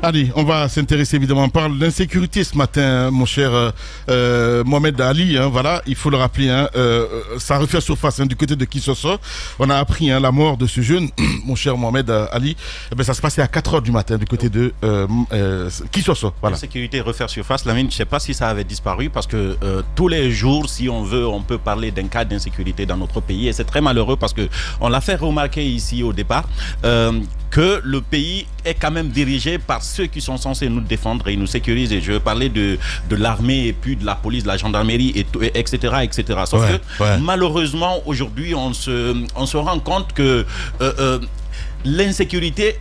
Allez, on va s'intéresser évidemment. On parle d'insécurité ce matin, mon cher Mohamed Ali. Hein, voilà, il faut le rappeler. Hein, ça refait surface du côté de Kisosso. On a appris la mort de ce jeune, mon cher Mohamed Ali. Eh bien, ça se passait à 4 h du matin du côté de Kisosso. Voilà. L'insécurité refaire surface. Lamine, je ne sais pas si ça avait disparu parce que tous les jours, si on veut, on peut parler d'un cas d'insécurité dans notre pays. Et c'est très malheureux parce qu'on l'a fait remarquer ici au départ. Que le pays est quand même dirigé par ceux qui sont censés nous défendre et nous sécuriser. Je veux parler de l'armée et puis de la police, de la gendarmerie, etc. etc. Sauf que malheureusement, aujourd'hui, on se rend compte que l'insécurité...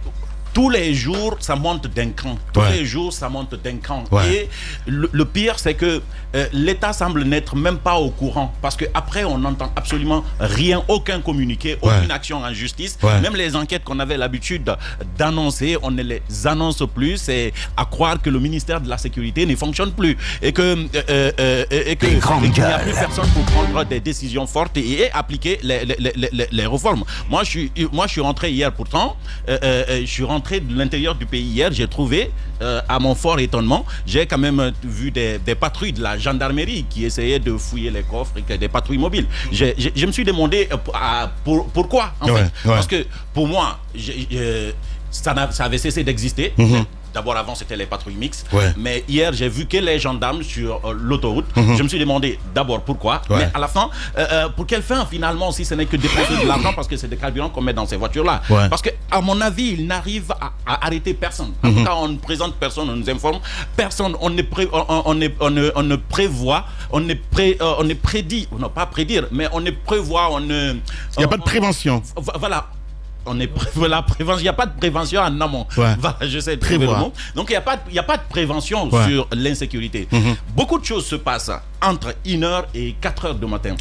Tous les jours, ça monte d'un cran. Tous les jours, ça monte d'un cran. Et le pire, c'est que l'État semble n'être même pas au courant. Parce qu'après, on n'entend absolument rien, aucun communiqué, aucune action en justice. Même les enquêtes qu'on avait l'habitude d'annoncer, on ne les annonce plus. C'est à croire que le ministère de la Sécurité ne fonctionne plus. Et qu'il n'y a plus personne pour prendre des décisions fortes et appliquer les réformes. Moi, je suis rentré hier pourtant. Je suis rentré de l'intérieur du pays hier, j'ai trouvé, à mon fort étonnement, j'ai quand même vu des patrouilles de la gendarmerie qui essayaient de fouiller les coffres, et des patrouilles mobiles. Je me suis demandé pourquoi, en fait. Parce que pour moi, ça avait cessé d'exister. D'abord, avant, c'était les patrouilles mixtes. Mais hier, j'ai vu que les gendarmes sur l'autoroute. Je me suis demandé d'abord pourquoi. Mais à la fin, pour quelle fin, finalement, si ce n'est que dépenser de l'argent, parce que c'est des carburants qu'on met dans ces voitures-là. Parce que, à mon avis, ils n'arrivent à arrêter personne. En tout cas, on ne présente personne, on nous informe. Personne, on ne prévoit, on ne prédit, non pas prédire, mais on ne prévoit, il n'y a pas de prévention. Voilà. Il n'y a pas de prévention en amont. Voilà, je sais très bien le mot. Donc, il n'y a pas de prévention sur l'insécurité. Beaucoup de choses se passent entre 1 h et 4 h du matin.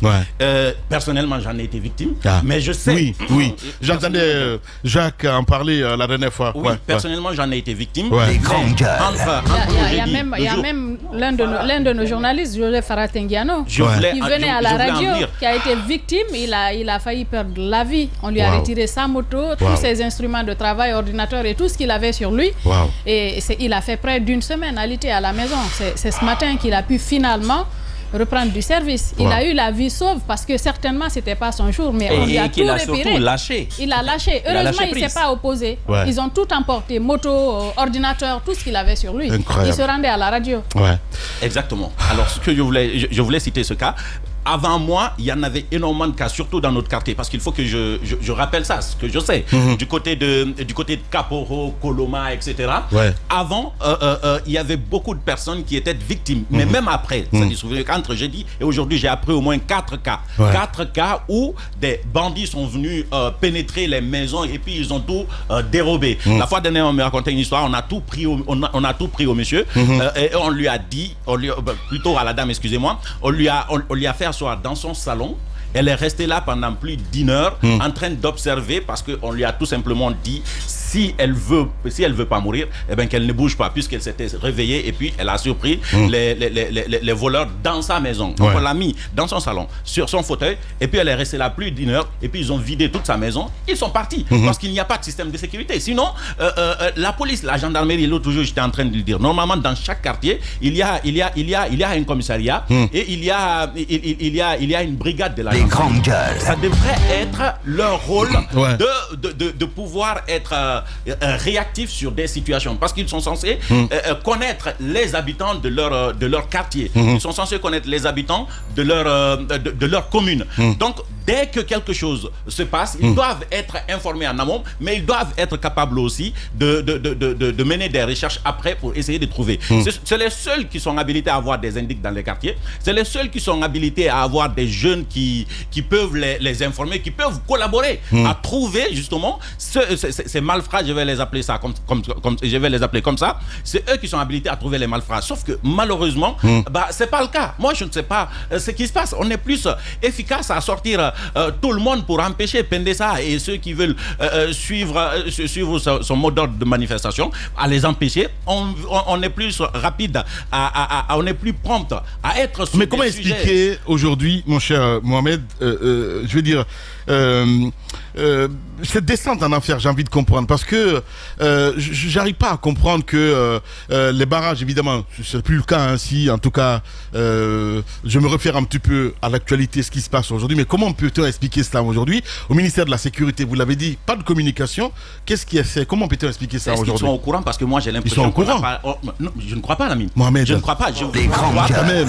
Personnellement, j'en ai été victime. Mais je sais... Oui. J'entendais Jacques en parler la dernière fois. Oui, personnellement, j'en ai été victime. Il y a même l'un de nos journalistes, Joseph Faratengiano, qui venait à la radio, qui a été victime. Il a failli perdre la vie. On lui a retiré sa moto, tous ses instruments de travail, ordinateur et tout ce qu'il avait sur lui. Et il a fait près d'1 semaine alité à la maison. C'est ce matin qu'il a pu finalement reprendre du service. Il a eu la vie sauve parce que certainement c'était pas son jour, mais on lui a tout repéré. Il a lâché. Heureusement, il ne s'est pas opposé. Ils ont tout emporté, moto, ordinateur, tout ce qu'il avait sur lui. Il se rendait à la radio. Exactement. Alors, ce que je voulais citer ce cas. Avant moi, il y en avait énormément de cas, surtout dans notre quartier, parce qu'il faut que je rappelle ça, ce que je sais. Du côté de Kaporo, Koloma, etc. Avant, il y avait beaucoup de personnes qui étaient victimes. Mais même après, entre jeudi et aujourd'hui, j'ai appris au moins 4 cas. 4 cas où des bandits sont venus pénétrer les maisons et puis ils ont tout dérobé. La fois dernière, on me racontait une histoire, on a tout pris au monsieur et on lui a dit, plutôt à la dame, excusez-moi, on lui a fait asseoir dans son salon. Elle est restée là pendant plus d'1 heure en train d'observer parce qu'on lui a tout simplement dit si elle veut pas mourir, eh ben qu'elle ne bouge pas puisqu'elle s'était réveillée et puis elle a surpris les voleurs dans sa maison. Donc on l'a mis dans son salon, sur son fauteuil et puis elle est restée là plus d'1 heure et puis ils ont vidé toute sa maison. Ils sont partis parce qu'il n'y a pas de système de sécurité. Sinon, la police, la gendarmerie, l'autre jour j'étais en train de le dire. Normalement dans chaque quartier, il y a un commissariat et il y a une brigade de la grandes gueules. Ça devrait être leur rôle de pouvoir être réactifs sur des situations parce qu'ils sont censés connaître les habitants de leur quartier. Ils sont censés connaître les habitants de leur commune. Donc, dès que quelque chose se passe, ils doivent être informés en amont, mais ils doivent être capables aussi de mener des recherches après pour essayer de trouver. C'est les seuls qui sont habilités à avoir des indices dans les quartiers. C'est les seuls qui sont habilités à avoir des jeunes qui peuvent les informer, qui peuvent collaborer à trouver justement ces malfrats, je vais les appeler ça comme ça. C'est eux qui sont habilités à trouver les malfrats. Sauf que malheureusement, c'est pas le cas. Moi, je ne sais pas ce qui se passe. On est plus efficace à sortir tout le monde pour empêcher Pendessa et ceux qui veulent suivre son mode d'ordre de manifestation, à les empêcher. On est plus rapide, on est plus prompt à être sur. Mais comment expliquer aujourd'hui, mon cher Mohamed, je veux dire, cette descente en enfer, j'ai envie de comprendre, parce que j'arrive pas à comprendre que les barrages, évidemment, c'est plus le cas ainsi. En tout cas, je me réfère un petit peu à l'actualité, ce qui se passe aujourd'hui. Mais comment peut-on expliquer cela aujourd'hui au ministère de la Sécurité? Vous l'avez dit, pas de communication. Qu'est-ce qui est fait? Comment peut-on expliquer ça aujourd'hui? Ils sont au courant, parce que moi j'ai l'impression. Ils sont au courant. Non, je ne crois pas, Lamine. Mohamed, je ne crois pas. Quand même,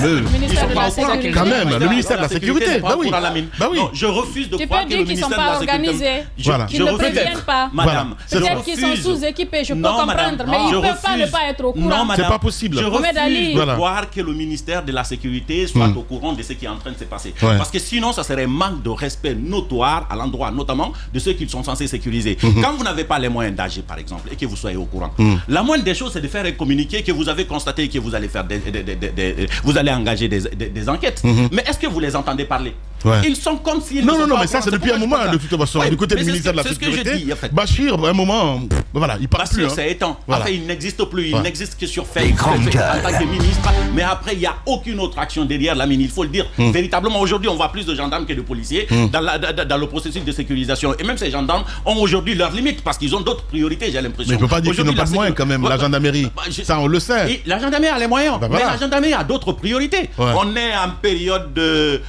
le ministère de la Sécurité. Bah oui. Bah oui. Non, je refuse de croire que le ministère de la Sécurité. Qu'ils ne préviennent pas. Madame, peut-être qu'ils sont sous-équipés, je peux comprendre, mais ils ne peuvent pas ne pas être au courant. Non, madame, c'est pas possible. Je refuse de croire que le ministère de la Sécurité soit au courant de ce qui est en train de se passer. Parce que sinon, ça serait un manque de respect notoire à l'endroit, notamment, de ceux qui sont censés sécuriser. Quand vous n'avez pas les moyens d'agir, par exemple, et que vous soyez au courant, la moindre des choses, c'est de faire un communiqué que vous avez constaté que vous allez faire vous allez engager des enquêtes. Mais est-ce que vous les entendez parler? Ils sont comme s'ils non, mais ça c'est depuis un moment de toute façon. Du côté du ministère de la Sécurité, Bachir, à un moment, voilà, il parle plus. Bachir, c'est éteint. Enfin, il n'existe plus. Il n'existe que sur Facebook en tant que ministre. Mais après, il n'y a aucune autre action derrière la mine. Il faut le dire véritablement. Aujourd'hui, on voit plus de gendarmes que de policiers dans le processus de sécurisation. Et même ces gendarmes ont aujourd'hui leurs limites parce qu'ils ont d'autres priorités, j'ai l'impression. Mais il ne peut pas dire qu'ils n'ont pas de moyens quand même, la gendarmerie. Ça, on le sait. Et la gendarmerie a les moyens. Mais la gendarmerie a d'autres priorités. On est en période de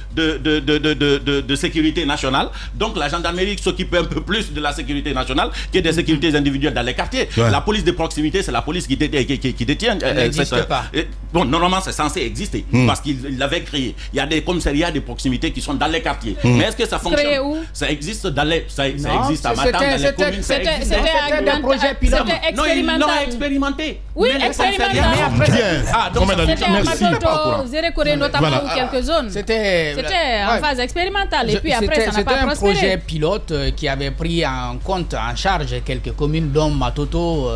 sécurité nationale. Donc la gendarmerie s'occupe un peu plus de la sécurité nationale que des sécurités individuelles dans les quartiers. La police de proximité, c'est la police qui détient. Elle n'existe pas. Bon, normalement, c'est censé exister parce qu'il l'avait créé. Il y a des commissariats de proximité qui sont dans les quartiers. Mais est-ce que ça fonctionne? Créé où? Ça existe dans les... Ça existe à Matam, dans les communes. C'était un projet pilote. C'était expérimental. Non, ils l'ont expérimenté. Oui, expérimental. Ah, donc c'était à Matoto, Zérekoré notamment, ou quelques zones. C'était en phase expérimentale. Et puis après, ça n'a pas prospéré. C'était un projet pilote qui avait pris en compte, en charge quelques communes, dont Matoto,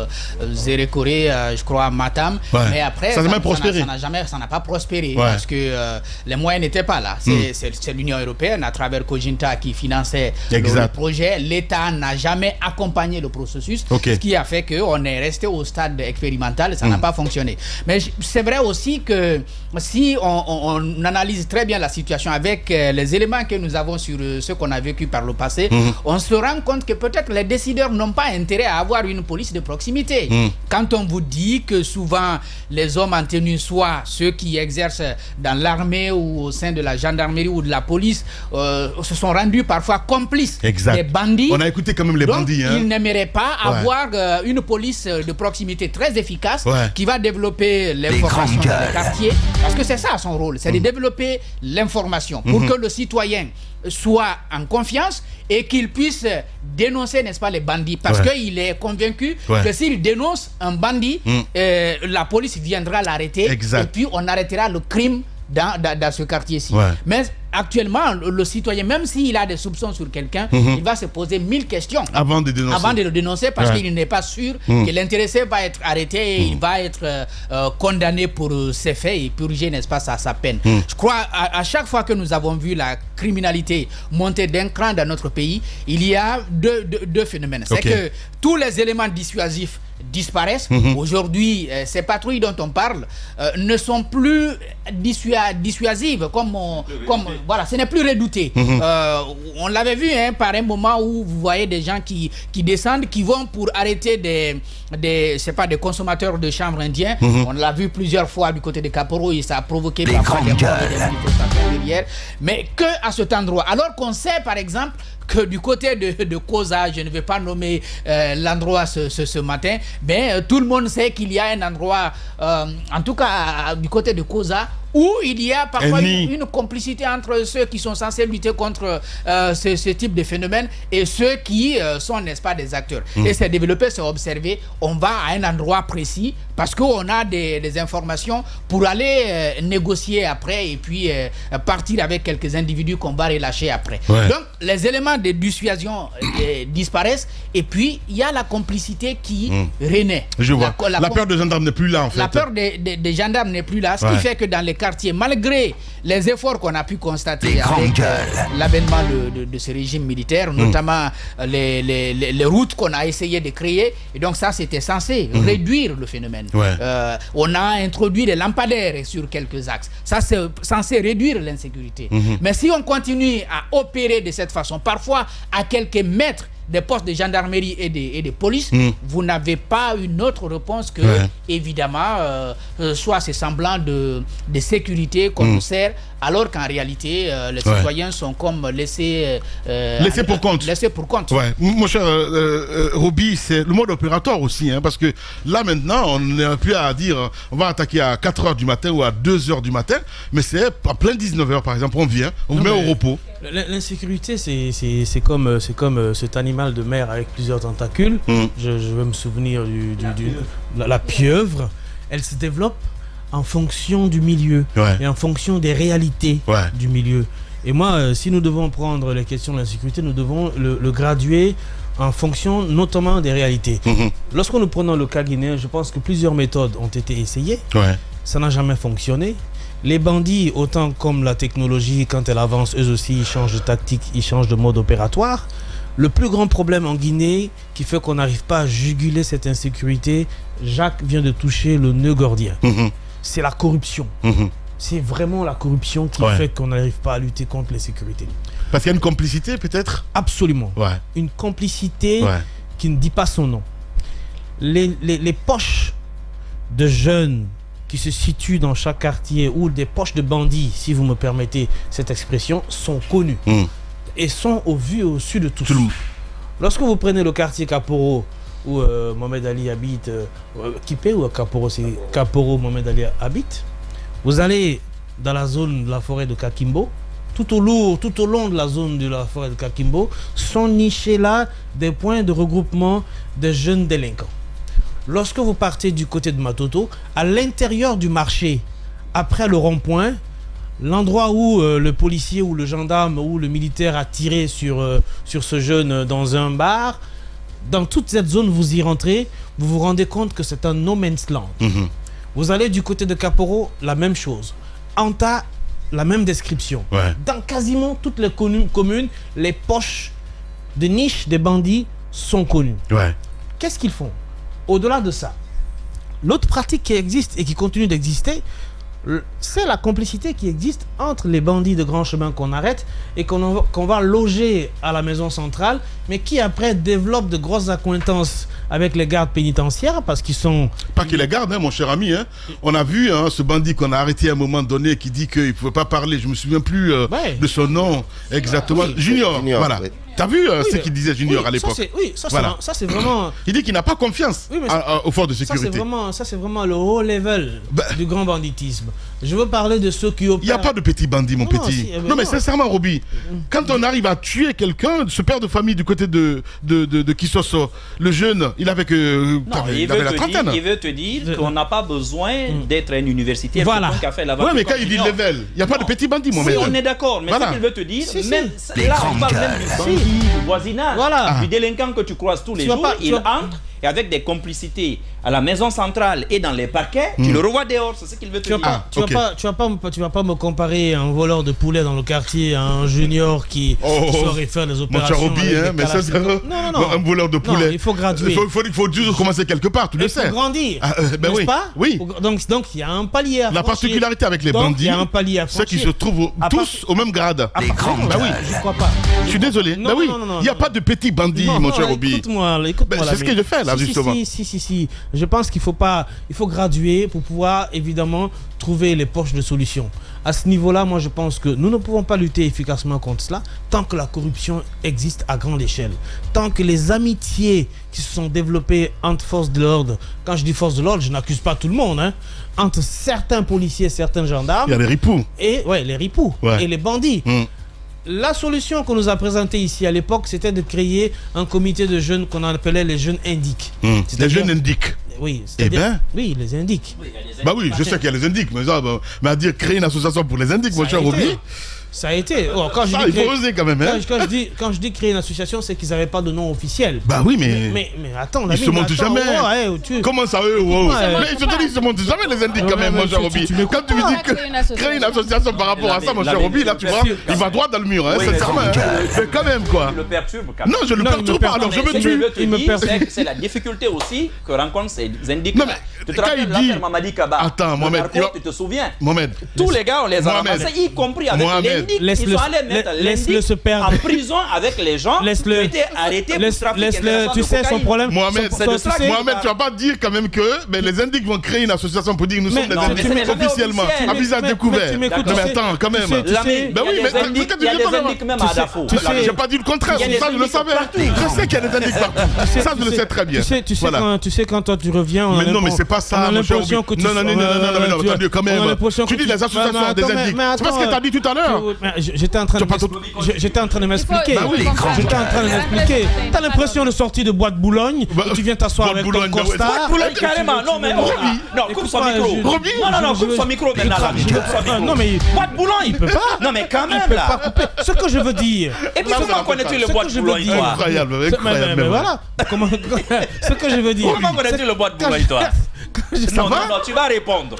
Zérekoré, je crois, Matam. Mais après, ça n'a pas prospéré parce que les moyens n'étaient pas là. C'est l'Union européenne, à travers Cojinta, qui finançait le projet. L'État n'a jamais accompagné le processus, ce qui a fait qu'on est resté au stade expérimental. Ça n'a pas fonctionné. Mais c'est vrai aussi que si on analyse très bien la situation avec les éléments que nous avons sur ce qu'on a vécu par le passé, on se rend compte que peut-être les décideurs n'ont pas intérêt à avoir une police de proximité. Quand on vous dit que souvent les hommes en tenue, soit ceux qui exercent dans l'armée ou au sein de la gendarmerie ou de la police, se sont rendus parfois complices des bandits. On a écouté quand même les bandits. Ils n'aimeraient pas avoir une police de proximité très efficace qui va développer l'information dans les quartiers. Parce que c'est ça son rôle, c'est de développer l'information pour que le citoyen soit en confiance et qu'il puisse dénoncer, n'est-ce pas, les bandits. Parce qu'il est convaincu que s'il dénonce un bandit, la police viendra l'arrêter et puis on arrêtera le crime dans ce quartier-ci. Mais actuellement, le citoyen, même s'il a des soupçons sur quelqu'un, il va se poser 1000 questions avant de le dénoncer parce qu'il n'est pas sûr que l'intéressé va être arrêté et il va être condamné pour ses faits et purger, n'est-ce pas, sa peine. Je crois à chaque fois que nous avons vu la criminalité monter d'un cran dans notre pays, il y a deux phénomènes. C'est que tous les éléments dissuasifs disparaissent. Aujourd'hui, ces patrouilles dont on parle ne sont plus dissuasives comme voilà, ce n'est plus redouté. On l'avait vu par un moment où vous voyez des gens qui descendent, qui vont pour arrêter des consommateurs de chanvre indien. On l'a vu plusieurs fois du côté de Caporo et ça a provoqué parfois des manifestations derrière. Mais que à cet endroit, alors qu'on sait par exemple que du côté de Koza, je ne vais pas nommer l'endroit ce matin, mais tout le monde sait qu'il y a un endroit, en tout cas du côté de Koza, où il y a parfois une complicité entre ceux qui sont censés lutter contre ce type de phénomène et ceux qui sont, n'est-ce pas, des acteurs. Et c'est développé, c'est observé. On va à un endroit précis parce qu'on a des informations pour aller négocier après et puis partir avec quelques individus qu'on va relâcher après. Donc, les éléments de dissuasion disparaissent et puis il y a la complicité qui renaît. Je vois. La peur des gendarmes n'est plus là, en fait. La peur des gendarmes n'est plus là, ce qui fait que dans les quartiers, malgré les efforts qu'on a pu constater avec l'avènement de ce régime militaire, notamment les routes qu'on a essayé de créer. Et donc ça, c'était censé réduire le phénomène. On a introduit des lampadaires sur quelques axes. Ça, c'est censé réduire l'insécurité. Mais si on continue à opérer de cette façon, parfois à quelques mètres des postes de gendarmerie et de police, vous n'avez pas une autre réponse que, évidemment, soit ces semblants de sécurité qu'on nous sert, alors qu'en réalité, les citoyens sont comme laissés pour compte. Laissés pour compte. Mon cher Roby, c'est le mode opératoire aussi, hein, parce que là, maintenant, on n'est plus à dire on va attaquer à 4 h du matin ou à 2 h du matin, mais c'est à plein 19 h, par exemple, on vient, on vous met au repos. L'insécurité, c'est comme cet animal de mer avec plusieurs tentacules. Je vais me souvenir la pieuvre. Elle se développe en fonction du milieu et en fonction des réalités du milieu. Et moi, si nous devons prendre les questions de l'insécurité, nous devons le graduer en fonction notamment des réalités. Lorsque nous prenons le cas guinéen, je pense que plusieurs méthodes ont été essayées. Ça n'a jamais fonctionné. Les bandits, autant comme la technologie, quand elle avance, eux aussi, ils changent de tactique, ils changent de mode opératoire. Le plus grand problème en Guinée, qui fait qu'on n'arrive pas à juguler cette insécurité, Jacques vient de toucher le nœud gordien. C'est la corruption. C'est vraiment la corruption qui fait qu'on n'arrive pas à lutter contre l'insécurité. Parce qu'il y a une complicité, peut-être? Absolument. Une complicité qui ne dit pas son nom. Les poches de jeunes qui se situent dans chaque quartier, ou des poches de bandits, si vous me permettez cette expression, sont connues et sont au vu et au su de tous. Lorsque vous prenez le quartier Kaporo, où Mohamed Ali habite, Kipé ou Kaporo, c'est Kaporo Mohamed Ali habite, vous allez dans la zone de la forêt de Kakimbo, tout au long de la zone de la forêt de Kakimbo, sont nichés là des points de regroupement de jeunes délinquants. Lorsque vous partez du côté de Matoto, à l'intérieur du marché, après le rond-point, l'endroit où le policier ou le gendarme ou le militaire a tiré sur ce jeune dans un bar, dans toute cette zone, vous y rentrez, vous vous rendez compte que c'est un no man's land. Vous allez du côté de Kaporo, la même chose. Anta, la même description. Dans quasiment toutes les communes, les poches de niche des bandits sont connues. Qu'est-ce qu'ils font? Au-delà de ça, l'autre pratique qui existe et qui continue d'exister, c'est la complicité qui existe entre les bandits de grand chemin qu'on arrête et qu'on va loger à la maison centrale, mais qui après développent de grosses accointances avec les gardes pénitentiaires parce qu'ils sont... Pas que les gardes, hein, mon cher ami. Hein. On a vu ce bandit qu'on a arrêté à un moment donné qui dit qu'il ne pouvait pas parler. Je ne me souviens plus de son nom exactement. Junior, voilà. T'as vu ce qu'il disait Junior à l'époque? Ça c'est vraiment... Il dit qu'il n'a pas confiance aux forces de sécurité. Ça c'est vraiment le haut level du grand banditisme. Je veux parler de ceux qui opèrent... Il n'y a pas de petits bandits, mon petit. Non, mais sincèrement, Roby, quand on arrive à tuer quelqu'un, ce père de famille du côté de Kisoso, le jeune, il avait la trentaine. Il veut te dire qu'on n'a pas besoin d'être une université. Voilà. Oui, mais quand il dit level, il n'y a pas de petits bandits, mon maître. Si, on est d'accord, mais ce qu'il veut te dire, même là, on parle même du bandit, du voisinage, du délinquant que tu croises tous les jours, il entre. Et avec des complicités à la maison centrale et dans les parquets, tu le revois dehors, c'est ce qu'il veut te dire. Tu vas pas me comparer un voleur de poulet dans le quartier à un junior qui saurait faire des opérations. Mon cher Roby, mais ça c'est un voleur de poulet. Non, il faut graduer. Il faut toujours commencer quelque part, tu le sais. Il faut grandir. N'est-ce pas? Oui. Donc il y a un palier à franchir. La particularité avec les bandits, c'est qu'ils se trouvent tous au même grade. Bah oui, je crois pas. Je suis désolé. Bah oui, il n'y a pas de petits bandits, mon cher Roby. Écoute-moi. C'est ce que je fais là, justement. Si. Je pense qu'il faut graduer pour pouvoir évidemment trouver les poches de solutions. À ce niveau-là, moi je pense que nous ne pouvons pas lutter efficacement contre cela tant que la corruption existe à grande échelle. Tant que les amitiés qui se sont développées entre forces de l'ordre, quand je dis forces de l'ordre, je n'accuse pas tout le monde, hein, entre certains policiers, certains gendarmes. Il y a les ripoux. Et les bandits. La solution qu'on nous a présentée ici à l'époque, c'était de créer un comité de jeunes qu'on appelait les jeunes indiques. Les jeunes indiques. Oui, oui, les indiques. Bah oui, je sais qu'il y a les indiques, mais à dire créer une association pour les indiques, mon cher Roby. Ça a été. Il faut oser quand même. Quand je dis créer une association, c'est qu'ils n'avaient pas de nom officiel. Bah oui, mais attends, ils se montent jamais. Comment ça eux mais je te dis, ils se montent jamais les indiques quand même, mon cher Roby. Quand tu me dis que créer une association par rapport à ça, mon cher Roby, là tu vois, il va droit dans le mur, sincèrement. Mais quand même quoi. Tu le perturbes quand même. Non, je le perturbe pas. Alors je me tue. C'est la difficulté aussi que rencontrent ces indiques. Tu te rappelles l'affaire Mamadi Kaba? Attends, Mohamed, tu te souviens? Mohamed, tous les gars on les a ramassés, y compris avec l'indique. Ils sont allés mettre l'indique en prison avec les gens qui ont été arrêtés pour trafic. Tu sais son problème. Mohamed, tu vas pas dire quand même que les indiques vont créer une association pour dire que nous sommes des indiques officiellement. Abisa découvert. Mais attends, quand même. Il y a des indiques même à Darfour. J'ai pas dit le contraire, ça je le savais. Je sais qu'il y a des indiques partout. Ça je le sais très bien. Tu sais quand toi tu reviens. Mais non, mais c'est pas ça. Non, attendez quand même. Tu dis les associations des indiques. C'est pas ce que tu as dit tout à l'heure. J'étais en train de m'expliquer. J'étais en train de m'expliquer. T'as l'impression de sortir de Boîte Boulogne, tu viens t'asseoir avec ton costard. Boîte Boulogne carrément. Non mais non, coupe son micro. Non, coupe son micro maintenant. Non mais Boîte Boulogne, il peut pas. Non mais quand même là. Ce que je veux dire. Et puis comment connais-tu le Boîte Boulogne toi? Incroyable. Mais voilà. Ce que je veux dire. Comment connais-tu le Boîte Boulogne toi? Non, tu vas répondre.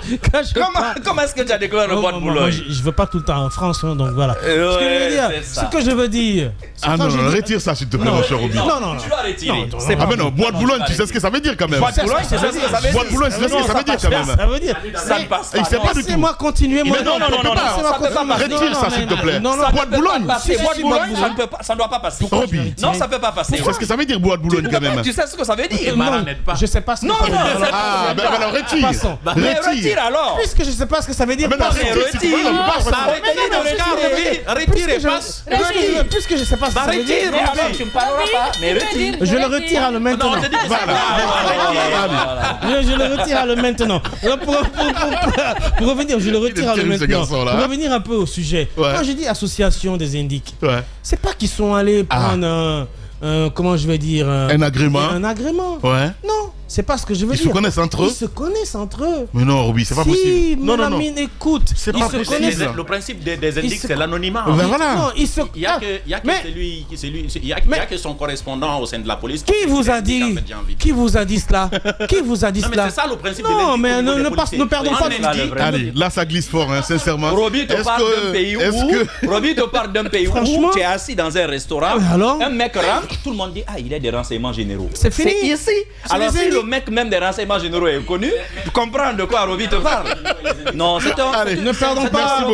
Comment est-ce que tu as découvert le Boîte Boulogne? Je veux pas tout le temps en France, donc voilà. Ce que je veux dire. Ah non, retire ça s'il te plaît, mon cher Roby. Non, tu vas retirer. Ah mais non, Boîte Boulogne, tu sais ce que ça veut dire quand même. Boîte Boulogne, c'est ce que ça veut dire. Boîte Boulogne, c'est ce que ça veut dire quand même. Ça veut dire. Ça ne passe pas. Il sait pas du tout. Laissez-moi continuer. Non, ça peut pas passer. Retire ça s'il te plaît. Boîte Boulogne, Boîte Boulogne, ça ne doit pas passer. Roby. Non, ça peut pas passer. C'est ce que ça veut dire Boîte Boulogne quand même. Tu sais ce que ça veut dire? Je sais pas ce que ça veut dire. Ah, ben alors retire. Retire alors. Puisque je sais pas ce que ça veut dire. Retire, passe. Puisque je sais pas ce que ça veut dire. Alors tu me parleras pas, mais retire. Je le retire à le maintenant. Je le retire à le maintenant. Pour revenir, je le retire à le maintenant. Pour revenir un peu au sujet. Quand je dis association des indiques, c'est pas qu'ils sont allés prendre comment je vais dire un agrément. Un agrément. Ouais. Non. C'est pas ce que je veux dire. Ils se connaissent entre eux. Ils se connaissent entre eux. Mais non, Roby, c'est pas possible. Non. Écoute, c'est pas possible. Le principe des indiques, c'est l'anonymat. Ben voilà. Non, il y a que son correspondant au sein de la police. Qui vous a dit cela? Qui vous a dit cela? C'est ça le principe. Non, mais ne perdons pas de. Allez, là ça glisse fort, sincèrement. Roby te parle d'un pays où tu es assis dans un restaurant, un mec rentre, tout le monde dit il est des renseignements généraux. C'est fini. C'est ici. Alors si le mec même des renseignements généraux est connu, tu comprends de quoi Roby te parle. Non, c'est ne perdons pas.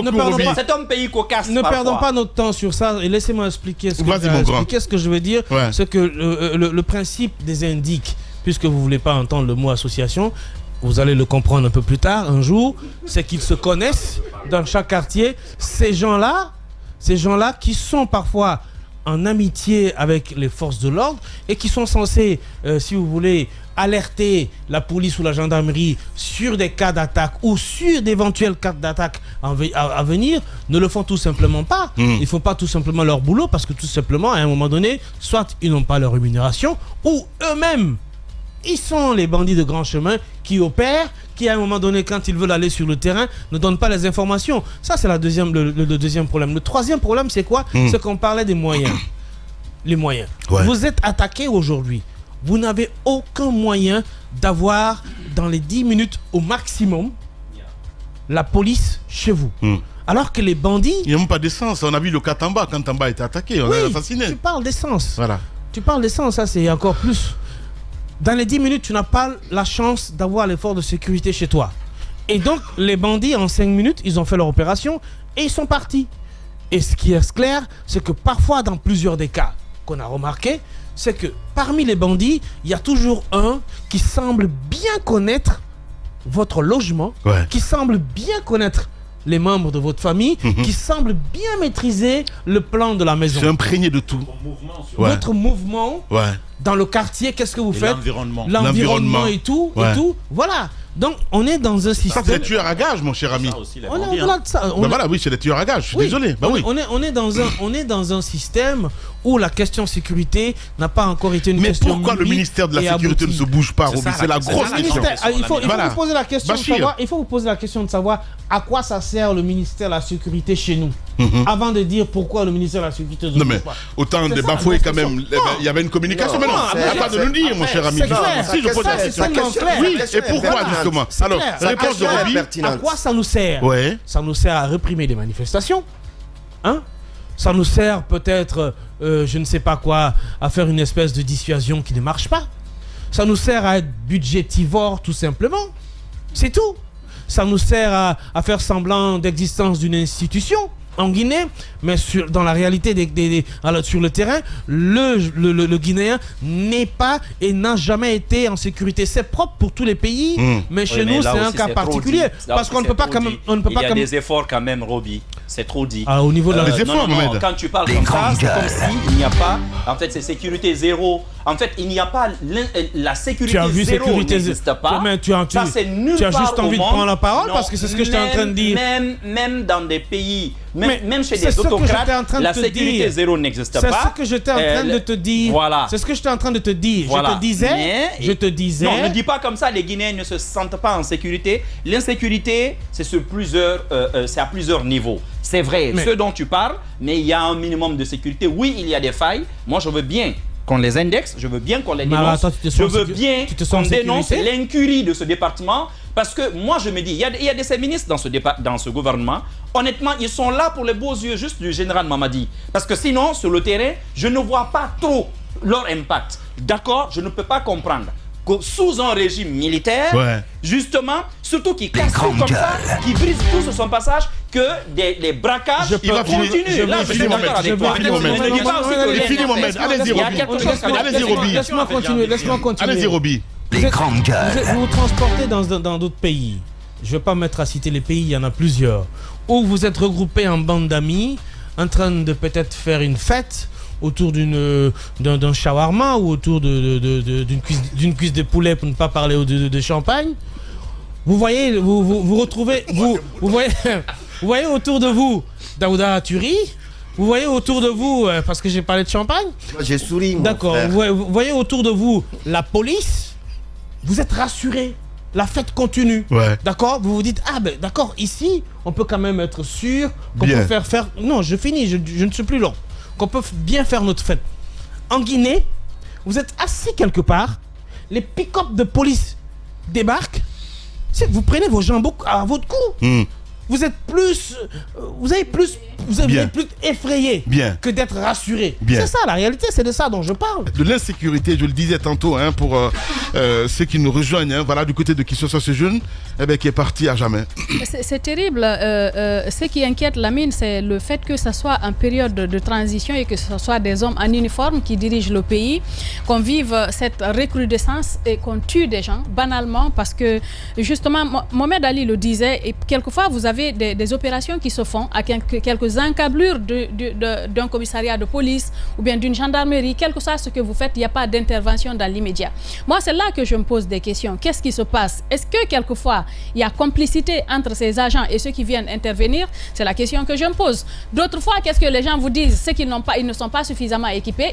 C'est un pays cocasse. Ne perdons pas notre temps sur ça et laissez-moi expliquer ce que je veux dire. C'est que le principe des indiques, puisque vous voulez pas entendre le mot association, vous allez le comprendre un peu plus tard, un jour, c'est qu'ils se connaissent dans chaque quartier. Ces gens-là qui sont parfois en amitié avec les forces de l'ordre et qui sont censés, si vous voulez, alerter la police ou la gendarmerie sur des cas d'attaque ou sur d'éventuels cas d'attaque à venir, ne le font tout simplement pas. Ils ne font pas tout simplement leur boulot parce que tout simplement, à un moment donné, soit ils n'ont pas leur rémunération ou eux-mêmes, ils sont les bandits de grand chemin qui opèrent, qui à un moment donné, quand ils veulent aller sur le terrain, ne donnent pas les informations. Ça, c'est le deuxième problème. Le troisième problème, c'est quoi? C'est qu'on parlait des moyens. Les moyens. Vous êtes attaqué aujourd'hui. Vous n'avez aucun moyen d'avoir, dans les 10 minutes au maximum, la police chez vous. Alors que les bandits... Il n'y a même pas d'essence. On a vu le cas Tamba, quand Tamba a été attaqué, on l'a assassiné. Tu parles d'essence. Voilà. Tu parles d'essence, ça c'est encore plus... Dans les 10 minutes, tu n'as pas la chance d'avoir les forces de sécurité chez toi. Et donc, les bandits, en 5 minutes, ils ont fait leur opération et ils sont partis. Et ce qui est clair, c'est que parfois, dans plusieurs des cas qu'on a remarqué, c'est que parmi les bandits, il y a toujours un qui semble bien connaître votre logement, qui semble bien connaître les membres de votre famille, qui semble bien maîtriser le plan de la maison. C'est imprégné de tout. Votre mouvement dans le quartier, qu'est-ce que vous faites? L'environnement et tout. Voilà. Donc, on est dans un système... Ça, c'est des tueurs à gages, mon cher ami. On est au-delà de ça. Voilà, oui, c'est des tueurs à gages. Je suis désolé. On est dans un système où la question sécurité n'a pas encore été une question... Mais pourquoi le ministère de la Sécurité ne se bouge pas, Roby? C'est la grosse question. Il faut vous poser la question de savoir à quoi ça sert le ministère de la Sécurité chez nous, avant de dire pourquoi le ministère de la Sécurité ne mais pas. Autant de bafouer quand même, il y avait une communication, mais non, pas de nous dire, mon cher ami. Si je pose la question, oui, et pourquoi justement? Alors, réponse de Roby. À quoi ça nous sert? Ça nous sert à réprimer des manifestations, hein? Ça nous sert peut-être, je ne sais pas quoi, à faire une espèce de dissuasion qui ne marche pas. Ça nous sert à être budgétivore tout simplement. C'est tout. Ça nous sert à faire semblant d'existence d'une institution en Guinée, mais dans la réalité sur le terrain, le Guinéen n'est pas et n'a jamais été en sécurité. C'est propre pour tous les pays, mais chez nous c'est un cas particulier parce qu'on ne peut pas quand même. Il y a des efforts quand même, Roby. C'est trop dit. Au niveau de les efforts, non, quand tu parles comme ça, c'est comme s'il n'y a pas. En fait, c'est sécurité zéro. En fait, il n'y a pas la sécurité zéro n'existe pas. Ça, c'est nulle part. Tu as juste envie de prendre la parole parce que c'est ce que j'étais en train de dire. Même dans des pays, même chez des autocrates, la sécurité zéro n'existe pas. C'est ce que j'étais en train de te dire. Voilà. C'est ce que j'étais en train de te dire. Je te disais. Non, ne dis pas comme ça. Les Guinéens ne se sentent pas en sécurité. L'insécurité, c'est à plusieurs niveaux. C'est vrai, ce dont tu parles, mais il y a un minimum de sécurité. Oui, il y a des failles. Moi, je veux bien qu'on les indexe, je veux bien qu'on les dénonce. Je veux bien qu'on dénonce l'incurie de ce département. Parce que moi, je me dis, il y a des ministres dans ce gouvernement. Honnêtement, ils sont là pour les beaux yeux juste du général Mamadi. Parce que sinon, sur le terrain, je ne vois pas trop leur impact. D'accord, je ne peux pas comprendre que sous un régime militaire, justement, surtout qui casse tout comme ça, qui brise tout sur son passage, que les braquages continuent. Là, je suis d'accord avec toi. Allez-y, Roby. Laisse-moi continuer. Allez-y, Roby. Vous vous transportez dans d'autres pays. Je ne vais pas mettre à citer les pays, il y en a plusieurs. Où vous êtes regroupés en bande d'amis, en train de peut-être faire une fête autour d'un shawarma ou autour d'une cuisse de poulet, pour ne pas parler de champagne. Vous voyez, vous retrouvez, vous voyez autour de vous Daouda Turi. Vous voyez autour de vous, parce que j'ai parlé de champagne. J'ai souri. D'accord. Vous voyez autour de vous la police. Vous êtes rassurés. La fête continue. D'accord. Vous vous dites, ah ben d'accord, ici, on peut quand même être sûr qu'on peut faire... Non, je finis, je ne suis plus long. Qu'on peut bien faire notre fête. En Guinée, vous êtes assis quelque part, les pick-up de police débarquent, vous prenez vos jambes à votre cou. Vous êtes plus effrayé que d'être rassuré. C'est ça la réalité, c'est de ça dont je parle. De l'insécurité, je le disais tantôt, pour ceux qui nous rejoignent, voilà, du côté de Kisoso, ce jeune qui est parti à jamais. C'est terrible. Ce qui inquiète Lamine, c'est le fait que ce soit en période de transition et que ce soit des hommes en uniforme qui dirigent le pays, qu'on vive cette recrudescence et qu'on tue des gens banalement parce que justement, Mohamed Ali le disait, et quelquefois vous avez des opérations qui se font à quelques encablures d'un commissariat de police ou bien d'une gendarmerie, quel que soit ce que vous faites, il n'y a pas d'intervention dans l'immédiat. Moi, c'est là que je me pose des questions. Qu'est-ce qui se passe? Est-ce que quelquefois, il y a complicité entre ces agents et ceux qui viennent intervenir? C'est la question que je me pose. D'autres fois, qu'est-ce que les gens vous disent? C'est qu'ils ne sont pas suffisamment équipés,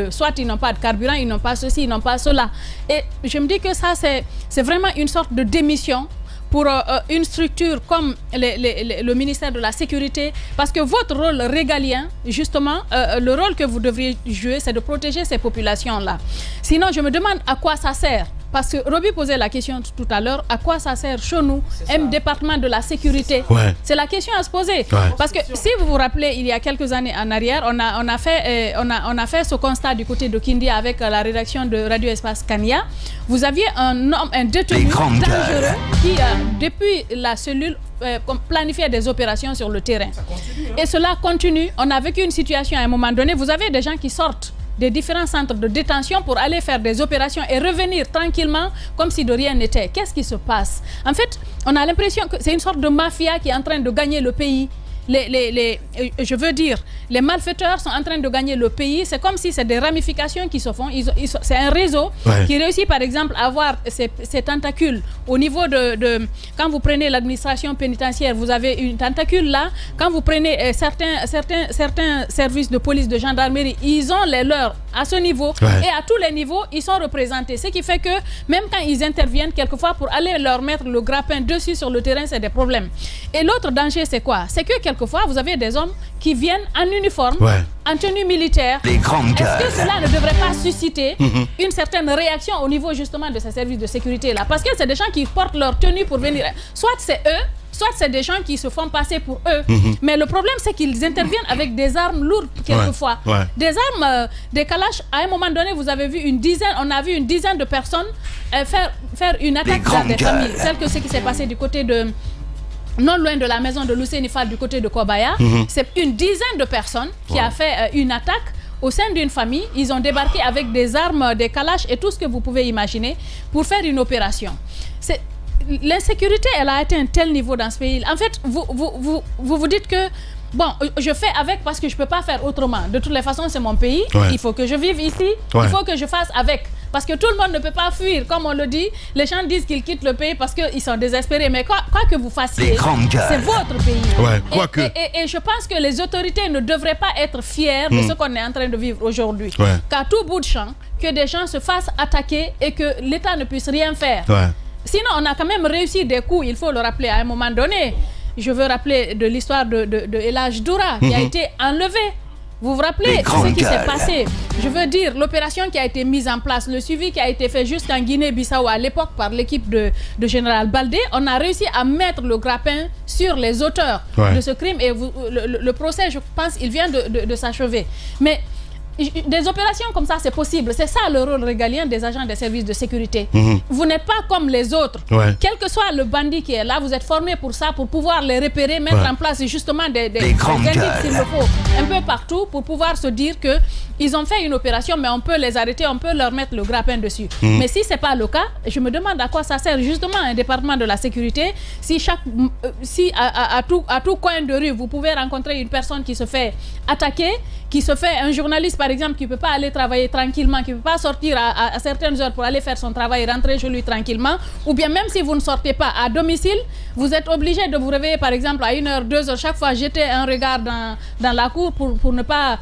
soit ils n'ont pas de carburant, ils n'ont pas ceci, ils n'ont pas cela. Et je me dis que ça, c'est vraiment une sorte de démission pour une structure comme le ministère de la Sécurité, parce que votre rôle régalien, justement, le rôle que vous devriez jouer, c'est de protéger ces populations-là. Sinon, je me demande à quoi ça sert. Parce que Roby posait la question tout à l'heure, à quoi ça sert chez nous, un département de la sécurité? C'est la question à se poser. Parce que si vous vous rappelez, il y a quelques années en arrière, on a fait ce constat du côté de Kindi avec la rédaction de Radio Espace Kania. Vous aviez un détenu dangereux qui, depuis la cellule, planifiait des opérations sur le terrain. Et cela continue. On a vécu une situation à un moment donné, vous avez des gens qui sortent des différents centres de détention pour aller faire des opérations et revenir tranquillement comme si de rien n'était. Qu'est-ce qui se passe? En fait, on a l'impression que c'est une sorte de mafia qui est en train de gagner le pays. je veux dire, les malfaiteurs sont en train de gagner le pays. C'est comme si c'est des ramifications qui se font. C'est un réseau qui réussit, par exemple, à avoir ces tentacules au niveau de quand vous prenez l'administration pénitentiaire, vous avez une tentacule là. Quand vous prenez certains services de police, de gendarmerie, ils ont les leurs à ce niveau. Et à tous les niveaux, ils sont représentés. Ce qui fait que même quand ils interviennent, quelquefois, pour aller leur mettre le grappin dessus sur le terrain, c'est des problèmes. Et l'autre danger, c'est quoi? C'est que quelquefois, vous avez des hommes qui viennent en uniforme, en tenue militaire. Est-ce que cela ne devrait pas susciter une certaine réaction au niveau justement de ces services de sécurité-là? Parce que c'est des gens qui portent leur tenue pour venir. Soit c'est eux, soit c'est des gens qui se font passer pour eux. Mais le problème, c'est qu'ils interviennent avec des armes lourdes, quelquefois. Des armes, des kalash. À un moment donné, vous avez vu on a vu une dizaine de personnes faire une attaque dans des familles. Tel que ce qui s'est passé du côté de... non loin de la maison de Lucien Nifal du côté de Kobaya. C'est une dizaine de personnes qui a fait une attaque au sein d'une famille. Ils ont débarqué avec des armes, des kalash et tout ce que vous pouvez imaginer pour faire une opération. L'insécurité, elle a atteint un tel niveau dans ce pays. En fait, vous dites que bon, je fais avec parce que je ne peux pas faire autrement. De toutes les façons, c'est mon pays. Il faut que je vive ici. Il faut que je fasse avec. Parce que tout le monde ne peut pas fuir. Comme on le dit, les gens disent qu'ils quittent le pays parce qu'ils sont désespérés. Mais quoi que vous fassiez, c'est votre pays. Et je pense que les autorités ne devraient pas être fières de ce qu'on est en train de vivre aujourd'hui. Qu'à tout bout de champ, que des gens se fassent attaquer et que l'État ne puisse rien faire. Sinon, on a quand même réussi des coups, il faut le rappeler à un moment donné. Je veux rappeler de l'histoire de El Hadj Doura qui a été enlevé. Vous vous rappelez ce qui s'est passé? Je veux dire, l'opération qui a été mise en place, le suivi qui a été fait jusqu'en Guinée-Bissau à l'époque par l'équipe de Général Baldé, on a réussi à mettre le grappin sur les auteurs de ce crime et le procès, je pense, il vient de s'achever. Mais des opérations comme ça, c'est possible. C'est ça le rôle régalien des agents des services de sécurité. Vous n'êtes pas comme les autres. Quel que soit le bandit qui est là, vous êtes formé pour ça, pour pouvoir les repérer, mettre en place justement des indices s'il le faut, un peu partout, pour pouvoir se dire que ils ont fait une opération, mais on peut les arrêter, on peut leur mettre le grappin dessus. Mais si ce n'est pas le cas, je me demande à quoi ça sert justement un département de la sécurité. Si à tout coin de rue, vous pouvez rencontrer une personne qui se fait attaquer, qui se fait un journaliste par exemple qui ne peut pas aller travailler tranquillement, qui ne peut pas sortir à certaines heures pour aller faire son travail et rentrer chez lui tranquillement, ou bien même si vous ne sortez pas à domicile, vous êtes obligé de vous réveiller par exemple à 1h, 2h, chaque fois jeter un regard dans la cour pour ne pas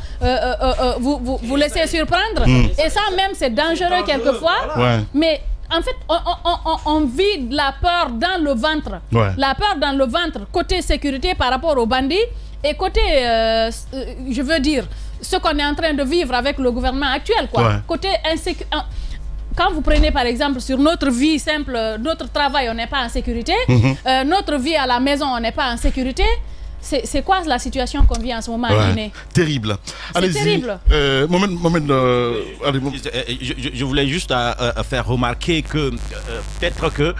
vous laisser surprendre. Et ça même c'est dangereux quelquefois, mais en fait, on vit la peur dans le ventre. La peur dans le ventre, côté sécurité par rapport aux bandits, et côté, je veux dire, ce qu'on est en train de vivre avec le gouvernement actuel, côté insécurité. Quand vous prenez par exemple sur notre vie simple, notre travail, on n'est pas en sécurité, notre vie à la maison, on n'est pas en sécurité. C'est quoi la situation qu'on vit en ce moment en Guinée? Terrible. C'est terrible. Je voulais juste faire remarquer que peut-être que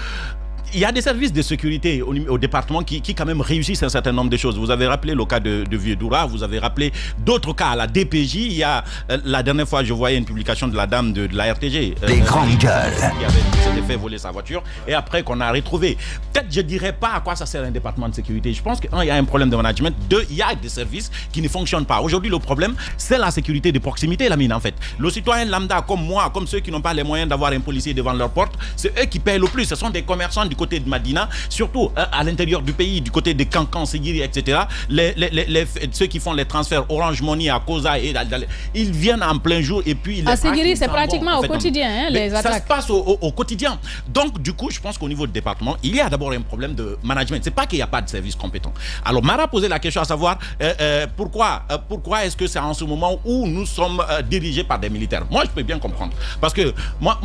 il y a des services de sécurité au département qui quand même réussissent un certain nombre de choses. Vous avez rappelé le cas de Vieux Doura, vous avez rappelé d'autres cas à la DPJ. Il y a la dernière fois, je voyais une publication de la dame de la RTG. Des grandes gueules. Qui s'était fait voler sa voiture et après qu'on a retrouvé. Peut-être je dirais pas à quoi ça sert un département de sécurité. Je pense qu'il y a un problème de management. Deux, il y a des services qui ne fonctionnent pas. Aujourd'hui, le problème, c'est la sécurité de proximité, la mine en fait. Le citoyen lambda comme moi, comme ceux qui n'ont pas les moyens d'avoir un policier devant leur porte, c'est eux qui payent le plus. Ce sont des commerçants du côté de Madina, surtout à l'intérieur du pays, du côté de Kankan, Seguiri, etc. Ceux qui font les transferts Orange Money à Koza, ils viennent en plein jour et puis... À Seguiri, c'est pratiquement au quotidien, hein, les attaques. Ça se passe au quotidien. Donc, du coup, je pense qu'au niveau du département, il y a d'abord un problème de management. C'est pas qu'il n'y a pas de service compétent. Alors, Mara a posé la question à savoir pourquoi est-ce que c'est en ce moment où nous sommes dirigés par des militaires. Moi, je peux bien comprendre. Parce que moi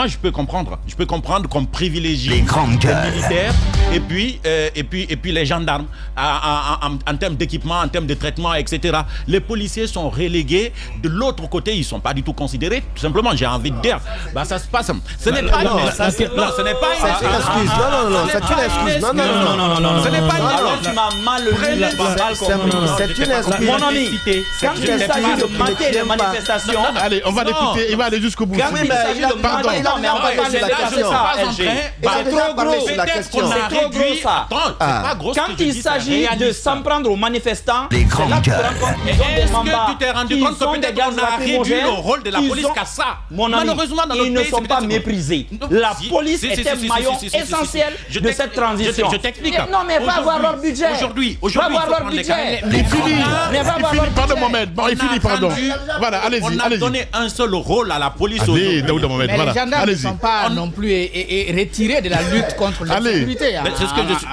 je peux comprendre. Je peux comprendre qu'on privilégie les militaires et puis les gendarmes en termes d'équipement, en termes de traitement, etc. Les policiers sont relégués de l'autre côté, ils ne sont pas du tout considérés. Tout simplement, j'ai envie de dire, bah, ça se passe. Ce n'est pas une excuse. Non, ce n'est pas une excuse. Non, c'est une excuse. Non. Ce n'est pas une alors tu m'as mal lu. C'est une excuse. Mon ami, quand il s'agit de mater les manifestations. Allez, on va l'écouter, il va aller jusqu'au bout. Pardon, mais on va poser la question. C'est trop parler sur la question. C'est trop gros ça. Quand il s'agit de s'en prendre aux manifestants, les grands gueules. Est-ce que tu t'es rendu compte que peut-être on a réduit le rôle de la police qu'à ça? Malheureusement, dans notre pays, ils ne sont pas méprisés. La police est un maillon essentiel de cette transition. Je t'explique. Non, mais va voir leur budget. Aujourd'hui, va voir leur budget. Il finit. Pardon, Mohamed. Bon, il finit, pardon. Voilà, allez-y. On a donné un seul rôle à la police aujourd'hui. Mais les gendarmes ne sont pas non plus retirés de la lutte contre l'insécurité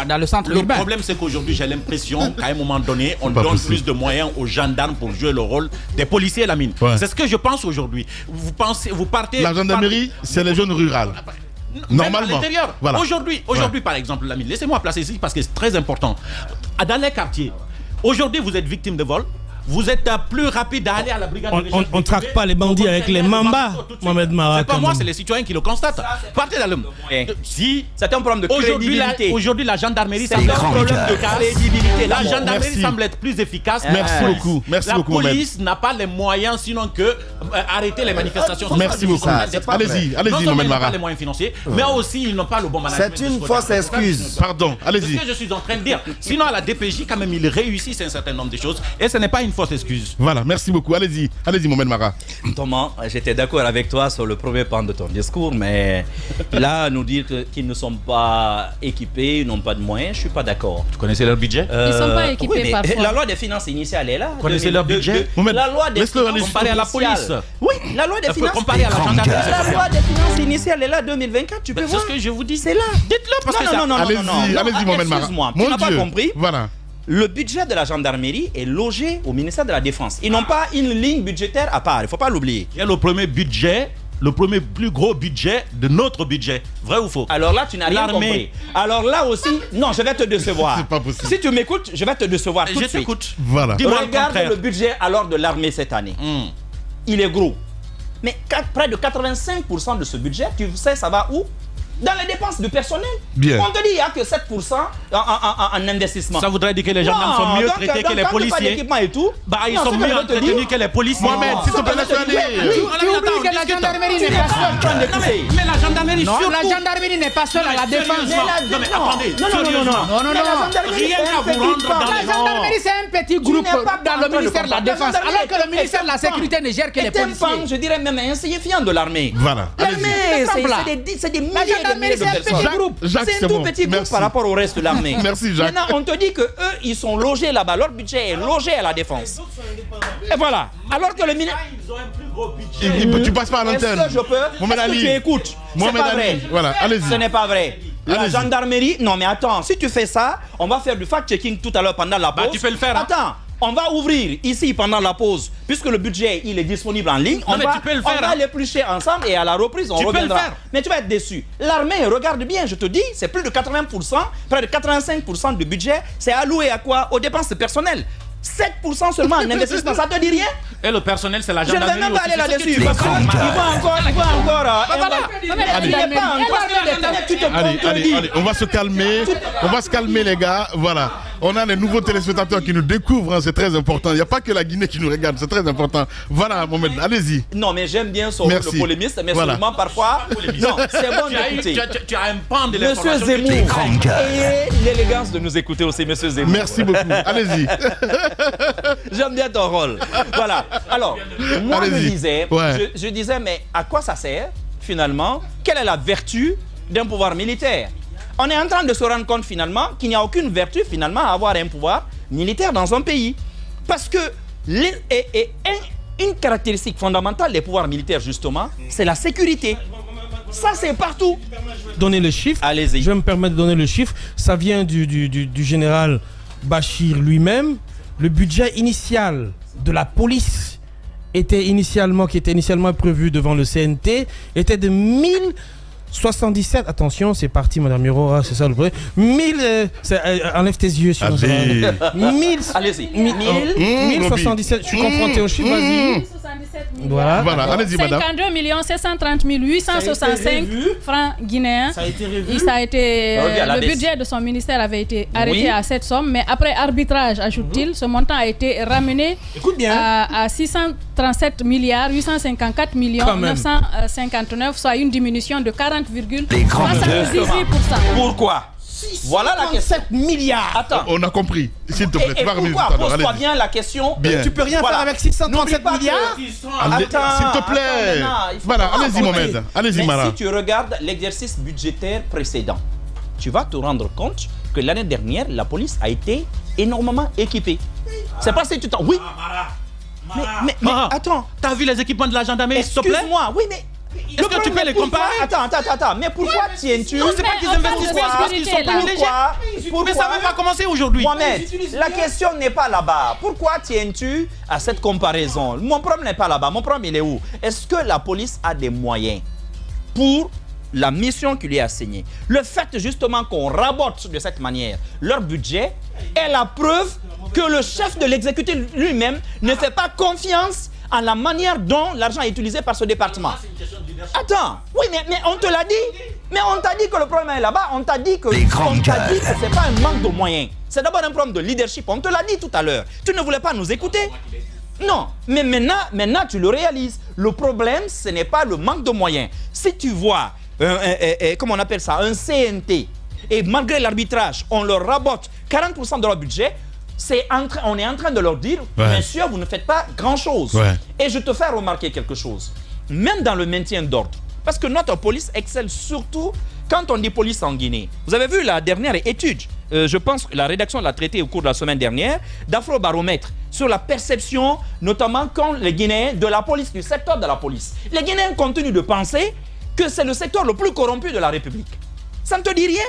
dans le centre urbain. Le problème, c'est qu'aujourd'hui, j'ai l'impression qu'à un moment donné, on donne plus de moyens aux gendarmes pour jouer le rôle des policiers, la mine. C'est ce que je pense aujourd'hui. Vous partez... La gendarmerie, c'est les zones rurales. Normalement. Voilà. Aujourd'hui, par exemple, la mine, laissez-moi placer ici parce que c'est très important. Dans les quartiers, aujourd'hui, vous êtes victime de vol. Vous êtes plus rapide à aller à la brigade de recherche. On ne traque pas les bandits avec les mambas, Mohamed Mara. C'est pas moi, c'est les citoyens qui le constatent. Partez dans le... Si c'est un problème de crédibilité. Aujourd'hui, la gendarmerie, c'est un problème de crédibilité. La gendarmerie semble être plus efficace. Merci beaucoup. La police n'a pas les moyens sinon que arrêter les manifestations. Merci beaucoup. Allez-y, Mohamed Mara. Ils n'ont pas les moyens financiers, mais aussi ils n'ont pas le bon management. C'est une fausse excuse. Pardon, allez-y. C'est ce que je suis en train de dire. Sinon, à la DPJ, quand même, ils réussissent un certain nombre de choses et ce n'est pas une fausse excuse. Voilà, merci beaucoup. Allez-y, Mohamed Mara. Thomas, j'étais d'accord avec toi sur le premier pan de ton discours, mais là, nous dire qu'ils ne sont pas équipés, ils n'ont pas de moyens, je suis pas d'accord. Tu connaissais leur budget? Ils ne sont pas équipés parfois. La loi des finances initiales est là. Vous connaissez leur budget? La loi des finances comparée à la police. Oui, la loi des finances comparée à la gendarmerie. La loi des finances initiales est là 2024, tu peux voir. C'est ce que je vous dis. C'est là. Dites-le parce que non. Allez-y, Mohamed Mara. Excuse-moi, tu n'as pas compris. Voilà. Le budget de la gendarmerie est logé au ministère de la Défense. Ils n'ont pas une ligne budgétaire à part, il ne faut pas l'oublier. Il y a le premier budget, le premier plus gros budget de notre budget. Vrai ou faux? Alors là, tu n'as rien compris. Alors là aussi, non, je vais te décevoir. C'est pas possible. Si tu m'écoutes, je vais te décevoir tout de suite. Je t'écoute. Voilà. Regarde le budget alors de l'armée cette année. Il est gros. Mais près de 85% de ce budget, tu sais, ça va où? Dans les dépenses de personnel. Bien. On te dit qu'il n'y a que 7% en investissement. Ça voudrait dire que les gendarmes sont mieux traités que les policiers. Et tout, ils sont mieux entretenus que les policiers. Mohamed, s'il te plaît, Tu oublies que la gendarmerie n'est pas seule. Mais la gendarmerie, non, la gendarmerie n'est pas seule à la défense. Non, mais attendez. Non. Rien qu'à vous rendre dans la gendarmerie, c'est un petit groupe dans le ministère de la Défense. Alors que le ministère de la Sécurité ne gère que les policiers. Je dirais même insignifiant de l'armée. Voilà. L'armée, c'est des milliers de personnes. C'est un tout petit groupe par rapport au reste de l'armée. Merci, Jacques. Maintenant, on te dit qu'eux, ils sont logés là-bas. Leur budget est logé à la défense. Et voilà. Alors que le ministère... Ils ont un plus gros budget. Tu passes pas à l'antenne. Est-ce que je peux? Est-ce que tu écoutes? C'est pas vrai. Voilà, allez-y. Ce n'est pas vrai. La gendarmerie... Non, mais attends. Si tu fais ça, on va faire du fact-checking tout à l'heure pendant la pause. Tu peux le faire. Attends. On va ouvrir ici pendant la pause, puisque le budget il est disponible en ligne. On va l'éplucher ensemble et à la reprise on reviendra. Mais tu vas être déçu. L'armée, regarde bien, je te dis, c'est plus de 80%, près de 85% du budget, c'est alloué à quoi? Aux dépenses personnelles. 7% seulement en investissement, ça te dit rien? Et le personnel, c'est la gendarmerie. Je ne vais même pas aller là-dessus. Il va encore. Allez, on va se calmer. Les gars. Voilà. On a les nouveaux téléspectateurs qui nous découvrent, c'est très important. Il n'y a pas que la Guinée qui nous regarde, c'est très important. Voilà, Mohamed, allez-y. Non, mais j'aime bien le polémiste, mais seulement parfois. Non, c'est bon d'écouter. Tu as un pan de l'information. Monsieur Zemmour, ayez l'élégance de nous écouter aussi, Monsieur Zemmour. Merci beaucoup. Allez-y. J'aime bien ton rôle. Voilà. Alors, moi je disais, mais à quoi ça sert finalement? Quelle est la vertu d'un pouvoir militaire? On est en train de se rendre compte finalement qu'il n'y a aucune vertu finalement à avoir un pouvoir militaire dans un pays. Parce que une caractéristique fondamentale des pouvoirs militaires justement, c'est la sécurité. Ça c'est partout. Donner le chiffre. Allez-y. Je vais me permettre de donner le chiffre. Ça vient du général Bachir lui-même. Le budget initial de la police qui était initialement prévu devant le CNT était de 1077. Attention, c'est parti, Madame Miro, c'est ça le vrai. Enlève tes yeux sur Allez-y. 1077. Je suis confronté au chiffre, vas-y. Voilà, allez-y, madame. 52 730 865 francs guinéens. Ça a été revu. Le budget de son ministère avait été arrêté à cette somme, mais après arbitrage, ajoute-t-il, ce montant a été ramené à 600 37 milliards 854 millions 959, soit une diminution de 40,78%. Pourquoi? Voilà la question. 7 milliards. Attends. On a compris. S'il te plaît, tu vas revenir tout à l'heure. Pose-toi bien la question. Bien. Tu peux rien faire avec 637 milliards. S'il te plaît. Voilà, allez-y, Mohamed. Allez-y, Mara. Si tu regardes l'exercice budgétaire précédent, tu vas te rendre compte que l'année dernière, la police a été énormément équipée. C'est pas si tu t'en... Oui. Mais attends. T'as vu les équipements de la gendarmerie, s'il te plaît? Excuse-moi, oui, mais... Est-ce que tu peux les comparer? Attends, mais pourquoi tiens-tu? Non, c'est pas qu'ils investissent parce qu'ils sont privilégiés. Mais ça va pas commencer aujourd'hui. Mohamed, la question n'est pas là-bas. Pourquoi tiens-tu à cette comparaison? Mon problème n'est pas là-bas. Mon problème, il est où? Est-ce que la police a des moyens pour la mission qui lui est assignée? Le fait justement qu'on rabote de cette manière leur budget est la preuve que le chef de l'exécutif lui-même ne fait pas confiance à la manière dont l'argent est utilisé par ce département. Attends, oui, mais on te l'a dit. Mais on t'a dit que le problème est là-bas. On t'a dit que ce n'est pas un manque de moyens. C'est d'abord un problème de leadership. On te l'a dit tout à l'heure. Tu ne voulais pas nous écouter. Non, mais maintenant tu le réalises. Le problème, ce n'est pas le manque de moyens. Si tu vois, comment on appelle ça, un CNT, et malgré l'arbitrage, on leur rabote 40% de leur budget, on est en train de leur dire, messieurs, vous ne faites pas grand-chose. Et je te fais remarquer quelque chose. Même dans le maintien d'ordre, parce que notre police excelle surtout quand on dit police en Guinée. Vous avez vu la dernière étude, je pense que la rédaction l'a traité au cours de la semaine dernière, d'Afrobaromètre, sur la perception, notamment quand les Guinéens de la police, du secteur de la police. Les Guinéens continuent de penser que c'est le secteur le plus corrompu de la République. Ça ne te dit rien?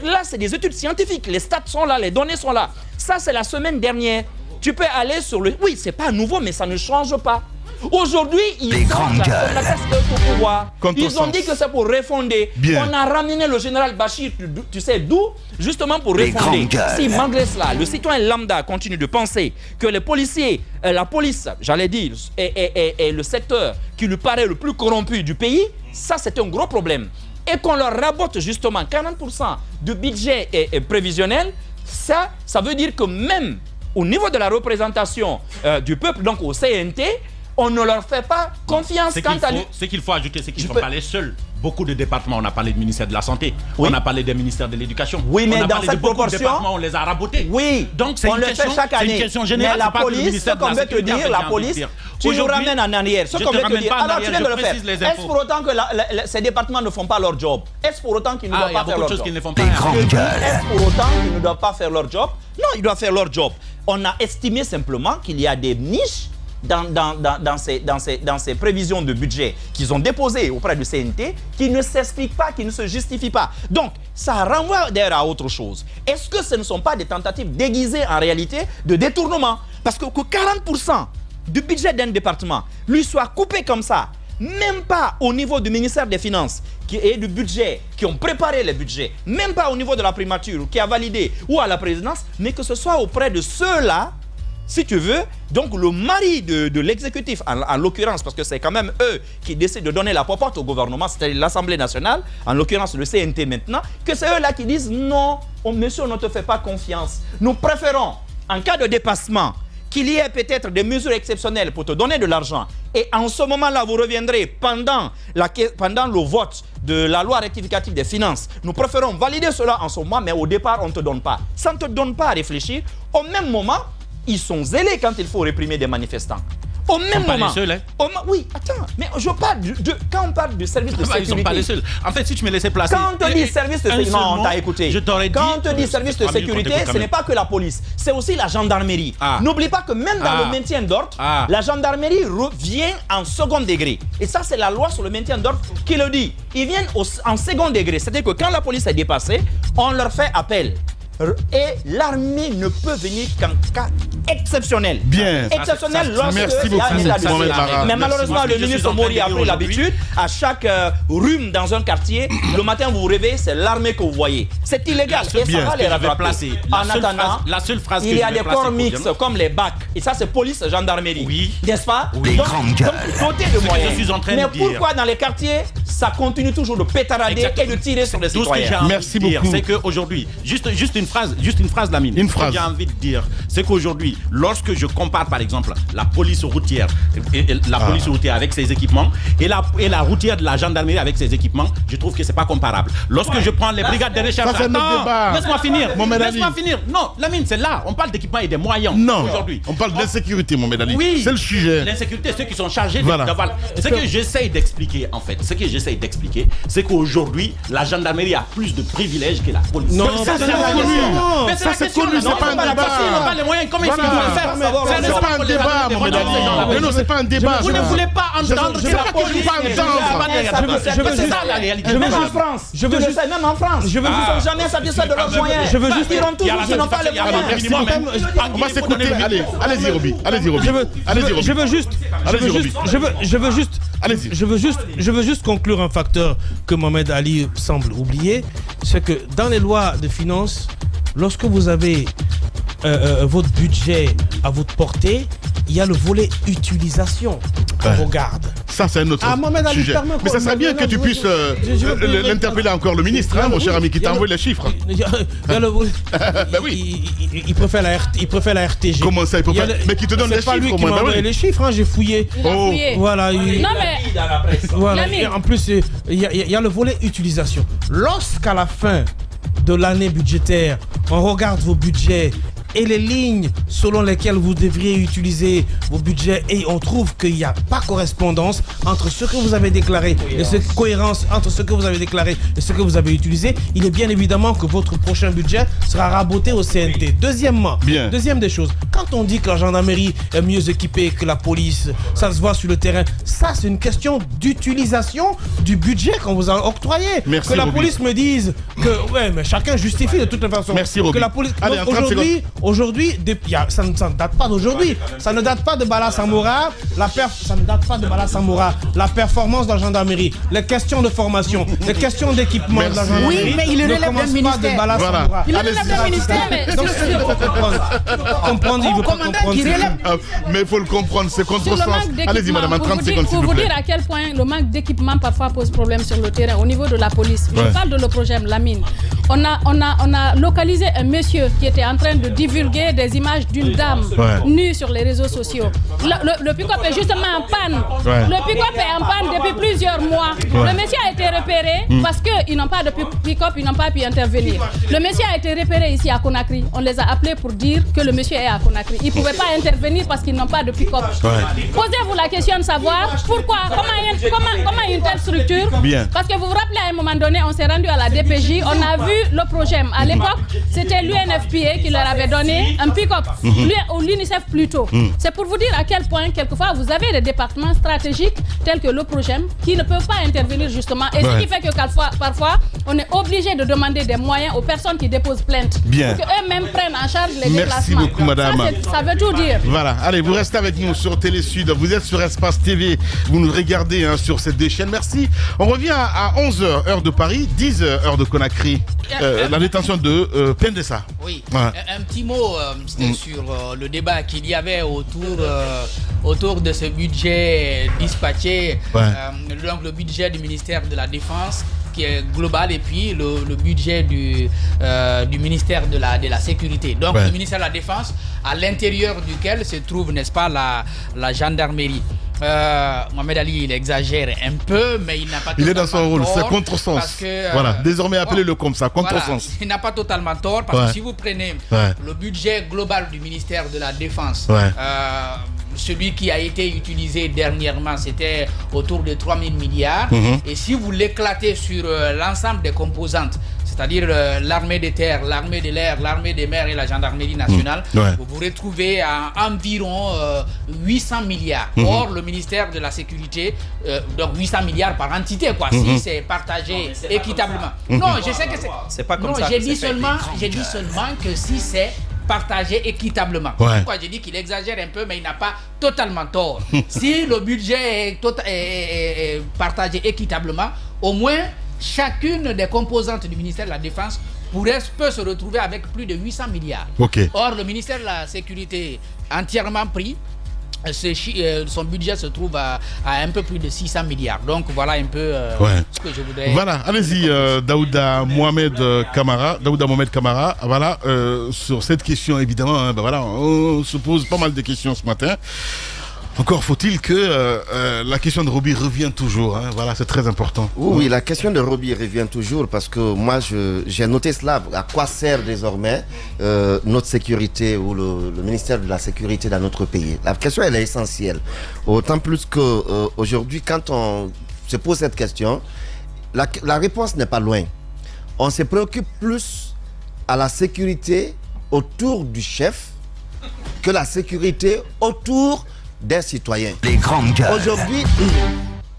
Là, c'est des études scientifiques. Les stats sont là, les données sont là. Ça, c'est la semaine dernière. Tu peux aller sur le... Oui, c'est pas nouveau, mais ça ne change pas. Aujourd'hui, ils sont au pouvoir. Ils ont dit que c'est pour refonder. On a ramené le général Bachir, tu sais d'où? Justement pour refonder. Si malgré cela, le citoyen lambda continue de penser que les policiers, la police, j'allais dire, est le secteur qui lui paraît le plus corrompu du pays, ça c'est un gros problème. Et qu'on leur rabote justement 40% du budget prévisionnel, ça veut dire que même au niveau de la représentation du peuple, donc au CNT, on ne leur fait pas confiance quant à lui. Ce qu'il faut ajouter, c'est qu'ils ne sont pas les seuls. Beaucoup de départements, on a parlé du ministère de la Santé, on a parlé des ministères de l'Éducation. Oui, mais dans cette proportion, on les a rabotés. Oui, donc c'est une question, chaque année. Une question générale. Mais la police, ce qu'on veut te dire, la police, tu nous ramènes en arrière. Ce qu'on veut te dire, alors tu viens de le faire. Est-ce pour autant que ces départements ne font pas leur job? Est-ce pour autant qu'ils ne doivent pas faire leur job? Est-ce pour autant qu'ils ne doivent pas faire leur job? Non, ils doivent faire leur job. On a estimé simplement qu'il y a des niches dans ces prévisions de budget qu'ils ont déposées auprès du CNT qui ne s'expliquent pas, qui ne se justifient pas. Donc, ça renvoie d'ailleurs à autre chose. Est-ce que ce ne sont pas des tentatives déguisées en réalité de détournement? Parce que 40% du budget d'un département lui soit coupé comme ça, même pas au niveau du ministère des Finances et du budget, qui ont préparé les budgets, même pas au niveau de la primature qui a validé ou à la présidence, mais que ce soit auprès de ceux-là, si tu veux, donc le mari de l'exécutif, en l'occurrence, parce que c'est quand même eux qui décident de donner la popote au gouvernement, c'est l'Assemblée nationale, en l'occurrence le CNT maintenant, que c'est eux-là qui disent non, monsieur, on ne te fait pas confiance. Nous préférons, en cas de dépassement, qu'il y ait peut-être des mesures exceptionnelles pour te donner de l'argent. Et en ce moment-là, vous reviendrez pendant le vote de la loi rectificative des finances. Nous préférons valider cela en ce moment, mais au départ, on ne te donne pas. Ça ne te donne pas à réfléchir. Au même moment, ils sont zélés quand il faut réprimer des manifestants. Au même moment. Pas les seuls, hein? Oui, attends, mais je parle quand on parle du service de sécurité. Ils sont pas les seuls. En fait, si tu me laissais placer. Quand on te dit service de sécurité, non, on t'a écouté. Quand on te dit service de sécurité, ce n'est pas que la police, c'est aussi la gendarmerie. N'oublie pas que même dans le maintien d'ordre, la gendarmerie vient en second degré. Et ça, c'est la loi sur le maintien d'ordre qui le dit. Ils viennent en second degré. C'est-à-dire que quand la police est dépassée, on leur fait appel. Et l'armée ne peut venir qu'en cas exceptionnel. Bien. Exceptionnel lorsque merci beaucoup, mais malheureusement, le ministre Mori a pris l'habitude. À chaque rhume dans un quartier, le matin vous vous réveillez, c'est l'armée que vous voyez. C'est illégal. Et ça va les rattraper. En attendant, il y a des corps mixtes comme les BAC. Et ça, c'est police, gendarmerie. Oui. N'est-ce pas? Oui. Donc doté de moyens. Je suis en train mais de dire. pourquoi dans les quartiers, ça continue toujours de pétarader et de tirer sur les citoyens? Merci beaucoup. C'est qu'aujourd'hui, juste une une phrase, Lamine. Une phrase. Ce que j'ai envie de dire, c'est qu'aujourd'hui, lorsque je compare par exemple la police routière avec ses équipements et la routière de la gendarmerie avec ses équipements, je trouve que c'est pas comparable. Lorsque je prends les brigades de recherche, laisse-moi finir. Non, Lamine, c'est là. On parle d'équipements et des moyens. Non, aujourd'hui. On parle d'insécurité, Mohamed Ali. Oui, c'est le sujet. L'insécurité, ceux qui sont chargés d'avoir. Ce que j'essaye d'expliquer, en fait, c'est qu'aujourd'hui, la gendarmerie a plus de privilèges que la police. Non, ça c'est connu. Ça c'est connu, c'est pas un débat. Ils n'ont pas les moyens. Comment est-ce qu'ils vont faire? C'est pas un débat, Mohamed Ali. Non, c'est pas un débat. Vous ne voulez pas entendre que la police. C'est ça la réalité. Même en France. Même en France. Ils ne sont jamais satisfaits de leurs moyens. Ils diront toujours qu'ils n'ont pas les moyens. On va s'écouter. Allez-y, Roby. Je veux juste conclure un facteur que Mohamed Ali semble oublier, c'est que dans les lois de finances, lorsque vous avez votre budget à votre portée, il y a le volet utilisation qu'on regarde. Ça, c'est un autre sujet. Mais ça serait bien que tu puisses l'interpeller encore le ministre, mon cher ami, qui t'a envoyé les chiffres. Ben oui. Il préfère la RTG. Comment ça, il préfère? Mais qui te donne les chiffres, c'est pas lui qui m'a envoyé les chiffres, j'ai fouillé. Voilà. Non, mais... Voilà. Et en plus, il y a le volet utilisation. Lorsqu'à la fin de l'année budgétaire, on regarde vos budgets et les lignes selon lesquelles vous devriez utiliser vos budgets et on trouve qu'il n'y a pas correspondance entre ce que vous avez déclaré et cette cohérence entre ce que vous avez déclaré et ce que vous avez utilisé, il est bien évidemment que votre prochain budget sera raboté au CNT. Deuxième des choses, quand on dit que la gendarmerie est mieux équipée que la police, ça se voit sur le terrain, ça c'est une question d'utilisation du budget qu'on vous a octroyé. Merci, que la Roby. Police me dise que mais chacun justifie de toute façon. Merci, Roby. Que la police Allez, aujourd'hui, ça ne date pas d'aujourd'hui. Ça ne date pas de Bala Samoura. Ça ne date pas de Bala Samoura. La performance de la gendarmerie, les questions de formation, les questions d'équipement de la gendarmerie. Oui, mais il relève d'un ministère. Voilà. Il relève d'un ministère. Donc, il faut comprendre. Il veut pas comprendre. Mais il faut le comprendre, c'est contresens. Allez-y, madame, en 30 secondes, s'il Pour vous vous plaît. dire à quel point le manque d'équipement parfois pose problème sur le terrain au niveau de la police. Je parle de le projet Lamine. On a localisé un monsieur qui était en train de divulguer des images d'une dame nue sur les réseaux sociaux. Le pick-up est justement en panne. Le pick-up est en panne depuis plusieurs mois. Le monsieur a été repéré parce qu'ils n'ont pas de pick-up, ils n'ont pas pu intervenir. Le monsieur a été repéré ici à Conakry. On les a appelés pour dire que le monsieur est à Conakry. Ils ne pouvaient pas intervenir parce qu'ils n'ont pas de pick-up. Posez-vous la question de savoir pourquoi, comment une telle structure. Parce que vous vous rappelez, à un moment donné, on s'est rendu à la DPJ, on a vu le projet. À l'époque, c'était l'UNFPA qui leur avait donné un pick-up, ou l'UNICEF plutôt. C'est pour vous dire à quel point, quelquefois, vous avez des départements stratégiques tels que le projet qui ne peuvent pas intervenir justement. Et ce qui fait que parfois, on est obligé de demander des moyens aux personnes qui déposent plainte. Pour qu'eux-mêmes prennent en charge les déplacements. Merci beaucoup, madame. Ça veut tout dire. Voilà. Allez, vous restez avec nous sur Télé Sud. Vous êtes sur Espace TV. Vous nous regardez sur ces deux chaînes. Merci. On revient à 11h, heure de Paris, 10h, heure de Conakry. La détention de Pendessa. Oui. Un petit mot sur le débat qu'il y avait autour de ce budget dispatché. Donc le budget du ministère de la Défense qui est global et puis le budget du ministère de la Sécurité. Donc le ministère de la Défense à l'intérieur duquel se trouve, n'est-ce pas, la gendarmerie. Mohamed Ali, il exagère un peu, mais il n'a pas totalement tort. Il est dans son rôle, c'est contresens. Voilà, désormais appelez-le comme ça, contresens. Il n'a pas totalement tort, parce que si vous prenez le budget global du ministère de la Défense, celui qui a été utilisé dernièrement, c'était autour de 3 000 milliards. Et si vous l'éclatez sur l'ensemble des composantes, c'est-à-dire l'armée des terres, l'armée de l'air, l'armée des mers et la gendarmerie nationale, vous vous retrouvez à environ 800 milliards. Or, le ministère de la Sécurité, donc 800 milliards par entité, quoi, si c'est partagé équitablement. Non, je sais que c'est pas comme ça. J'ai dit seulement que si c'est partagé équitablement. Pourquoi j'ai dit qu'il exagère un peu, mais il n'a pas totalement tort. Si le budget est partagé équitablement, au moins chacune des composantes du ministère de la Défense peut se retrouver avec plus de 800 milliards. Or, le ministère de la Sécurité entièrement pris, son budget se trouve à un peu plus de 600 milliards. Donc voilà un peu ce que je voudrais... Voilà, allez-y Daouda Mohamed Kamara. Voilà, sur cette question évidemment, hein, voilà, on se pose pas mal de questions ce matin. Encore faut-il que la question de Roby revienne toujours, hein. Voilà, c'est très important. Oui, la question de Roby revient toujours parce que moi j'ai noté cela. À quoi sert désormais notre sécurité ou le ministère de la Sécurité dans notre pays? La question elle est essentielle. Autant plus qu'aujourd'hui, quand on se pose cette question, la réponse n'est pas loin. On se préoccupe plus à la sécurité autour du chef que la sécurité autour des citoyens. Les grandes gueules. Aujourd'hui,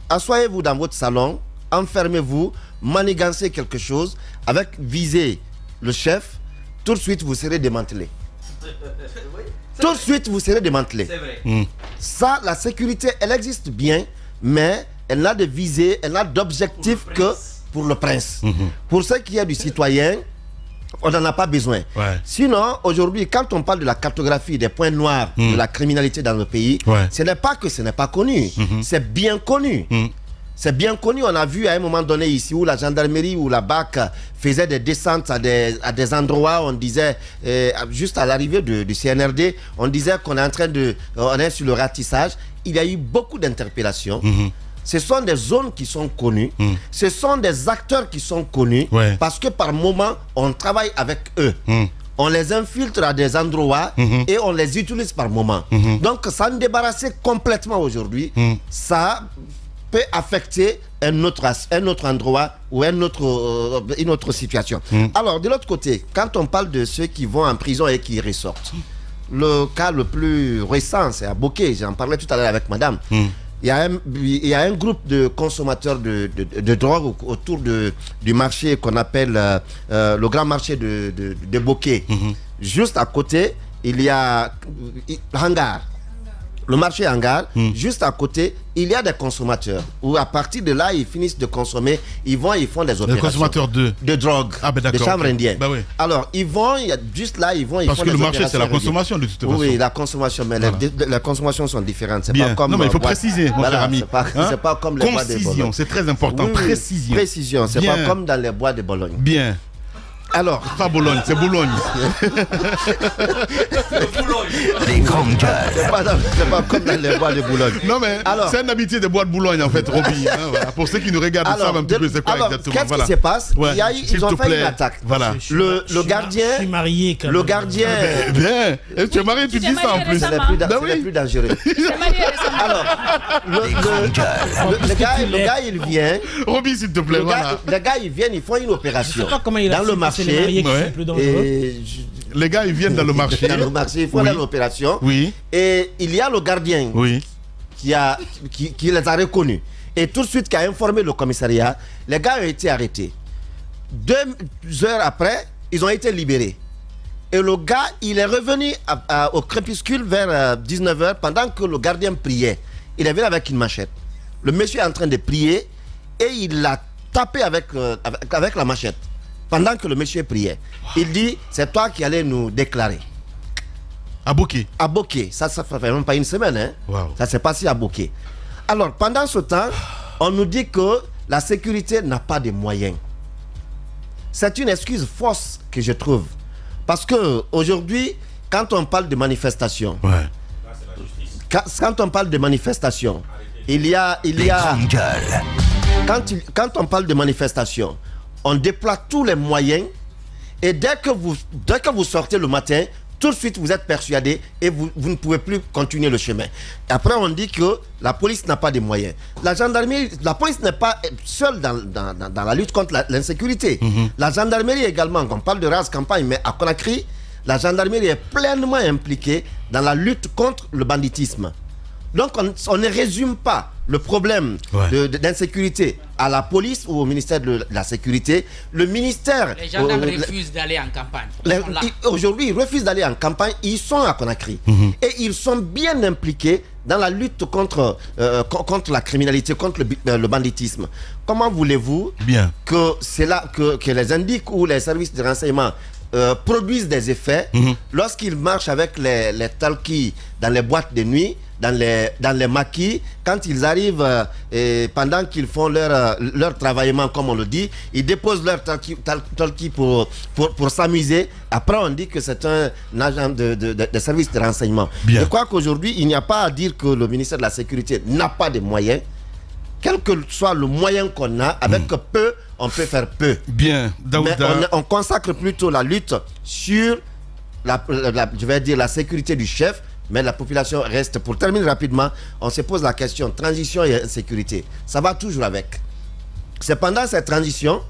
asseyez-vous dans votre salon, enfermez-vous, manigancez quelque chose, avec visez le chef, tout de suite vous serez démantelé. Tout de suite vous serez démantelé. C'est vrai. Ça, la sécurité, elle existe bien, mais elle n'a de visée, elle n'a d'objectif que pour le prince. Pour ce qui est du citoyen, on n'en a pas besoin. Ouais. Sinon, aujourd'hui, quand on parle de la cartographie des points noirs de la criminalité dans le pays, ce n'est pas que ce n'est pas connu, c'est bien connu. C'est bien connu, on a vu à un moment donné ici où la gendarmerie ou la BAC faisait des descentes à des endroits, on disait, juste à l'arrivée du CNRD, on disait qu'on est en train de, on est sur le ratissage. Il y a eu beaucoup d'interpellations. Ce sont des zones qui sont connues, ce sont des acteurs qui sont connus, parce que par moment, on travaille avec eux. On les infiltre à des endroits et on les utilise par moment. Donc, ça nous débarrasser complètement aujourd'hui, ça peut affecter un autre endroit ou une autre situation. Alors, de l'autre côté, quand on parle de ceux qui vont en prison et qui ressortent, le cas le plus récent, c'est à Boké, j'en parlais tout à l'heure avec madame. Il y a un groupe de consommateurs de drogue autour du marché qu'on appelle le grand marché de Boké. Juste à côté, il y a Hangar. Le marché Hangar, juste à côté, il y a des consommateurs où à partir de là, ils finissent de consommer, ils font des opérations. Les consommateurs de drogue, de chanvre indienne. Bah oui. Alors, ils vont, juste là, ils parce font que le marché, c'est la consommation de toute façon. Oui, la consommation, mais les consommations sont différentes. C'est pas comme non, mais il faut préciser, mon cher ami. C'est pas comme les bois de Bologne. Précision, c'est très important. Précision. Précision, c'est pas comme dans les bois de Bologne. Bien. Alors, pas Bologne, c'est Boulogne. Les grandes gueules. C'est pas comme dans les bois de Boulogne. Non, mais c'est un habitué des bois de Boulogne, en fait, Roby. Hein, voilà. Pour ceux qui nous regardent, savent un petit peu c'est quoi exactement. Qu'est-ce qui se passe? Ils ont fait une attaque. Voilà. Le gardien. Je suis marié quand même. Le gardien. Bien. Et tu es marié, tu dis ça en plus. C'est plus dangereux. Alors, le gars, il vient. Roby, s'il te plaît. Les gars, ils viennent, ils font une opération. Dans le marché. Les gars, ils viennent dans le marché. Dans le marché, ils font l'opération. Oui. Et il y a le gardien qui les a reconnus. Et tout de suite, qui a informé le commissariat, les gars ont été arrêtés. 2 heures après, ils ont été libérés. Et le gars, il est revenu au crépuscule vers 19h pendant que le gardien priait. Il est venu avec une machette. Le monsieur est en train de prier et il l'a tapé avec la machette. Pendant que le monsieur priait, il dit, c'est toi qui allais nous déclarer. À Boké. À Boké. Ça fait même pas une semaine. Hein? Wow. Ça s'est passé à Boké. Alors, pendant ce temps, on nous dit que la sécurité n'a pas de moyens. C'est une excuse fausse que je trouve. Parce que aujourd'hui, quand on parle de manifestation, quand on parle de manifestation, il y a quand on parle de manifestation, on déploie tous les moyens et dès que vous sortez le matin, tout de suite vous êtes persuadé et vous ne pouvez plus continuer le chemin. Et après on dit que la police n'a pas de moyens. La gendarmerie, la police n'est pas seule dans la lutte contre l'insécurité. La gendarmerie également, on parle de race campagne, mais à Conakry, la gendarmerie est pleinement impliquée dans la lutte contre le banditisme. Donc on ne résume pas le problème d'insécurité à la police ou au ministère de la Sécurité. Le ministère... Les gendarmes refusent d'aller en campagne. Aujourd'hui, ils refusent d'aller en campagne. Ils sont à Conakry. Et ils sont bien impliqués dans la lutte contre la criminalité, contre le banditisme. Comment voulez-vous que les indiques ou les services de renseignement produisent des effets lorsqu'ils marchent avec les talkies dans les boîtes de nuit, dans les maquis, quand ils arrivent pendant qu'ils font leur travaillement, comme on le dit, ils déposent leur talkie pour s'amuser. Après, on dit que c'est un agent de service de renseignement. Bien. Je crois qu'aujourd'hui, il n'y a pas à dire que le ministère de la Sécurité n'a pas de moyens. Quel que soit le moyen qu'on a, avec peu, on peut faire peu. Bien, Daouda. Mais on consacre plutôt la lutte sur je vais dire la sécurité du chef, mais la population reste. Pour terminer rapidement, on se pose la question transition et insécurité. Ça va toujours avec. C'est pendant cette transition,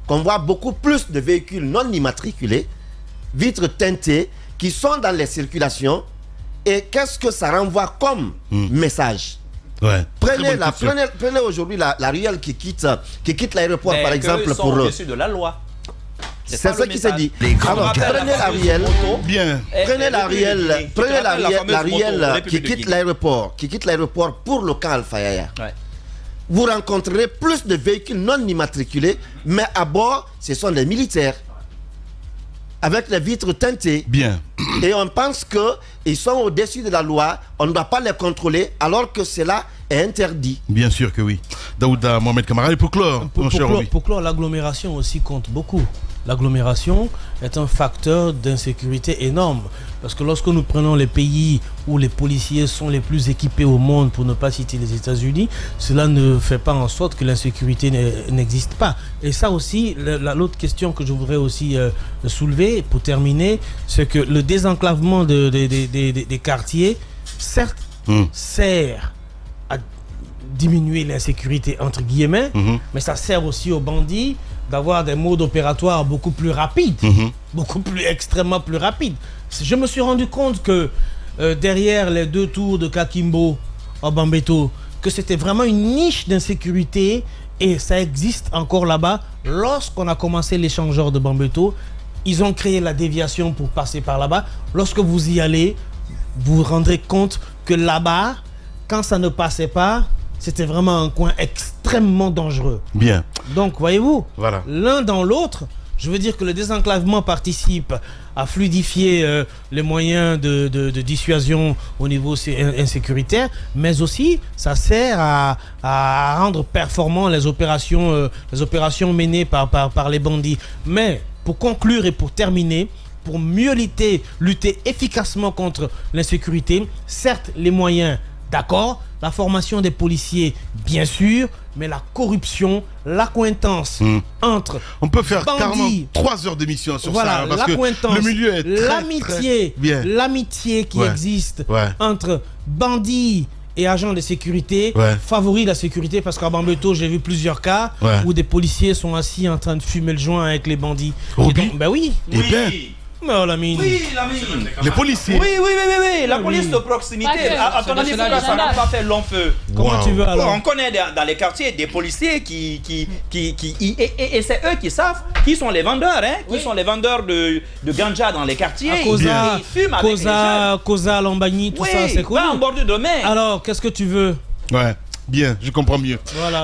qu'on voit beaucoup plus de véhicules non immatriculés, vitres teintées, qui sont dans les circulations. Et qu'est-ce que ça renvoie comme message? Ouais. Prenez aujourd'hui la ruelle qui quitte l'aéroport, par exemple, pour au-dessus de la loi. C'est ce qui s'est dit. Alors, prenez la ruelle. Bien. Prenez la ruelle qui quitte l'aéroport pour le camp Alpha Yaya. Ouais. Vous rencontrerez plus de véhicules non immatriculés, mais à bord, ce sont des militaires. Avec les vitres teintées. Bien. Et on pense qu'ils sont au-dessus de la loi, on ne doit pas les contrôler, alors que cela est interdit. Bien sûr que oui. Daouda Mohamed Kamara, et pour clore, pour clore, l'agglomération aussi compte beaucoup. L'agglomération est un facteur d'insécurité énorme. Parce que lorsque nous prenons les pays où les policiers sont les plus équipés au monde, pour ne pas citer les États-Unis, cela ne fait pas en sorte que l'insécurité n'existe pas. Et ça aussi, l'autre question que je voudrais aussi soulever pour terminer, c'est que le désenclavement des quartiers, certes, sert à diminuer l'insécurité entre guillemets, mais ça sert aussi aux bandits d'avoir des modes opératoires beaucoup plus rapides, extrêmement plus rapides. Je me suis rendu compte que derrière les 2 tours de Kakimbo à Bambeto, que c'était vraiment une niche d'insécurité et ça existe encore là-bas. Lorsqu'on a commencé l'échangeur de Bambeto, ils ont créé la déviation pour passer par là-bas. Lorsque vous y allez, vous vous rendrez compte que là-bas, quand ça ne passait pas, c'était vraiment un coin extrêmement dangereux. Bien. Donc, voyez-vous, voilà. L'un dans l'autre, je veux dire que le désenclavement participe à fluidifier les moyens de dissuasion au niveau insécuritaire, mais aussi ça sert à rendre performants les opérations menées par les bandits. Mais pour conclure et pour terminer, pour mieux lutter efficacement contre l'insécurité, certes les moyens, d'accord, la formation des policiers, bien sûr, mais la corruption, l'accointance entre on peut faire bandits, 3 heures d'émission sur ça, parce que le milieu est l'amitié qui existe entre bandits et agents de sécurité favorise la sécurité, parce qu'à Bambeto, j'ai vu plusieurs cas où des policiers sont assis en train de fumer le joint avec les bandits. Ben oui. Et bien. Mais Lamine. Oui, Lamine. Les policiers. Oui. La police de proximité. À ton avis, ça n'a pas fait long feu. Comment tu veux alors? On connaît dans les quartiers des policiers et c'est eux qui savent qui sont les vendeurs, qui sont les vendeurs de ganja dans les quartiers. Ils fument avec les jeunes. Koza, Lambagny, tout ça, c'est cool. En bordure de mer. Alors, qu'est-ce que tu veux? Ouais, bien, je comprends mieux. Voilà.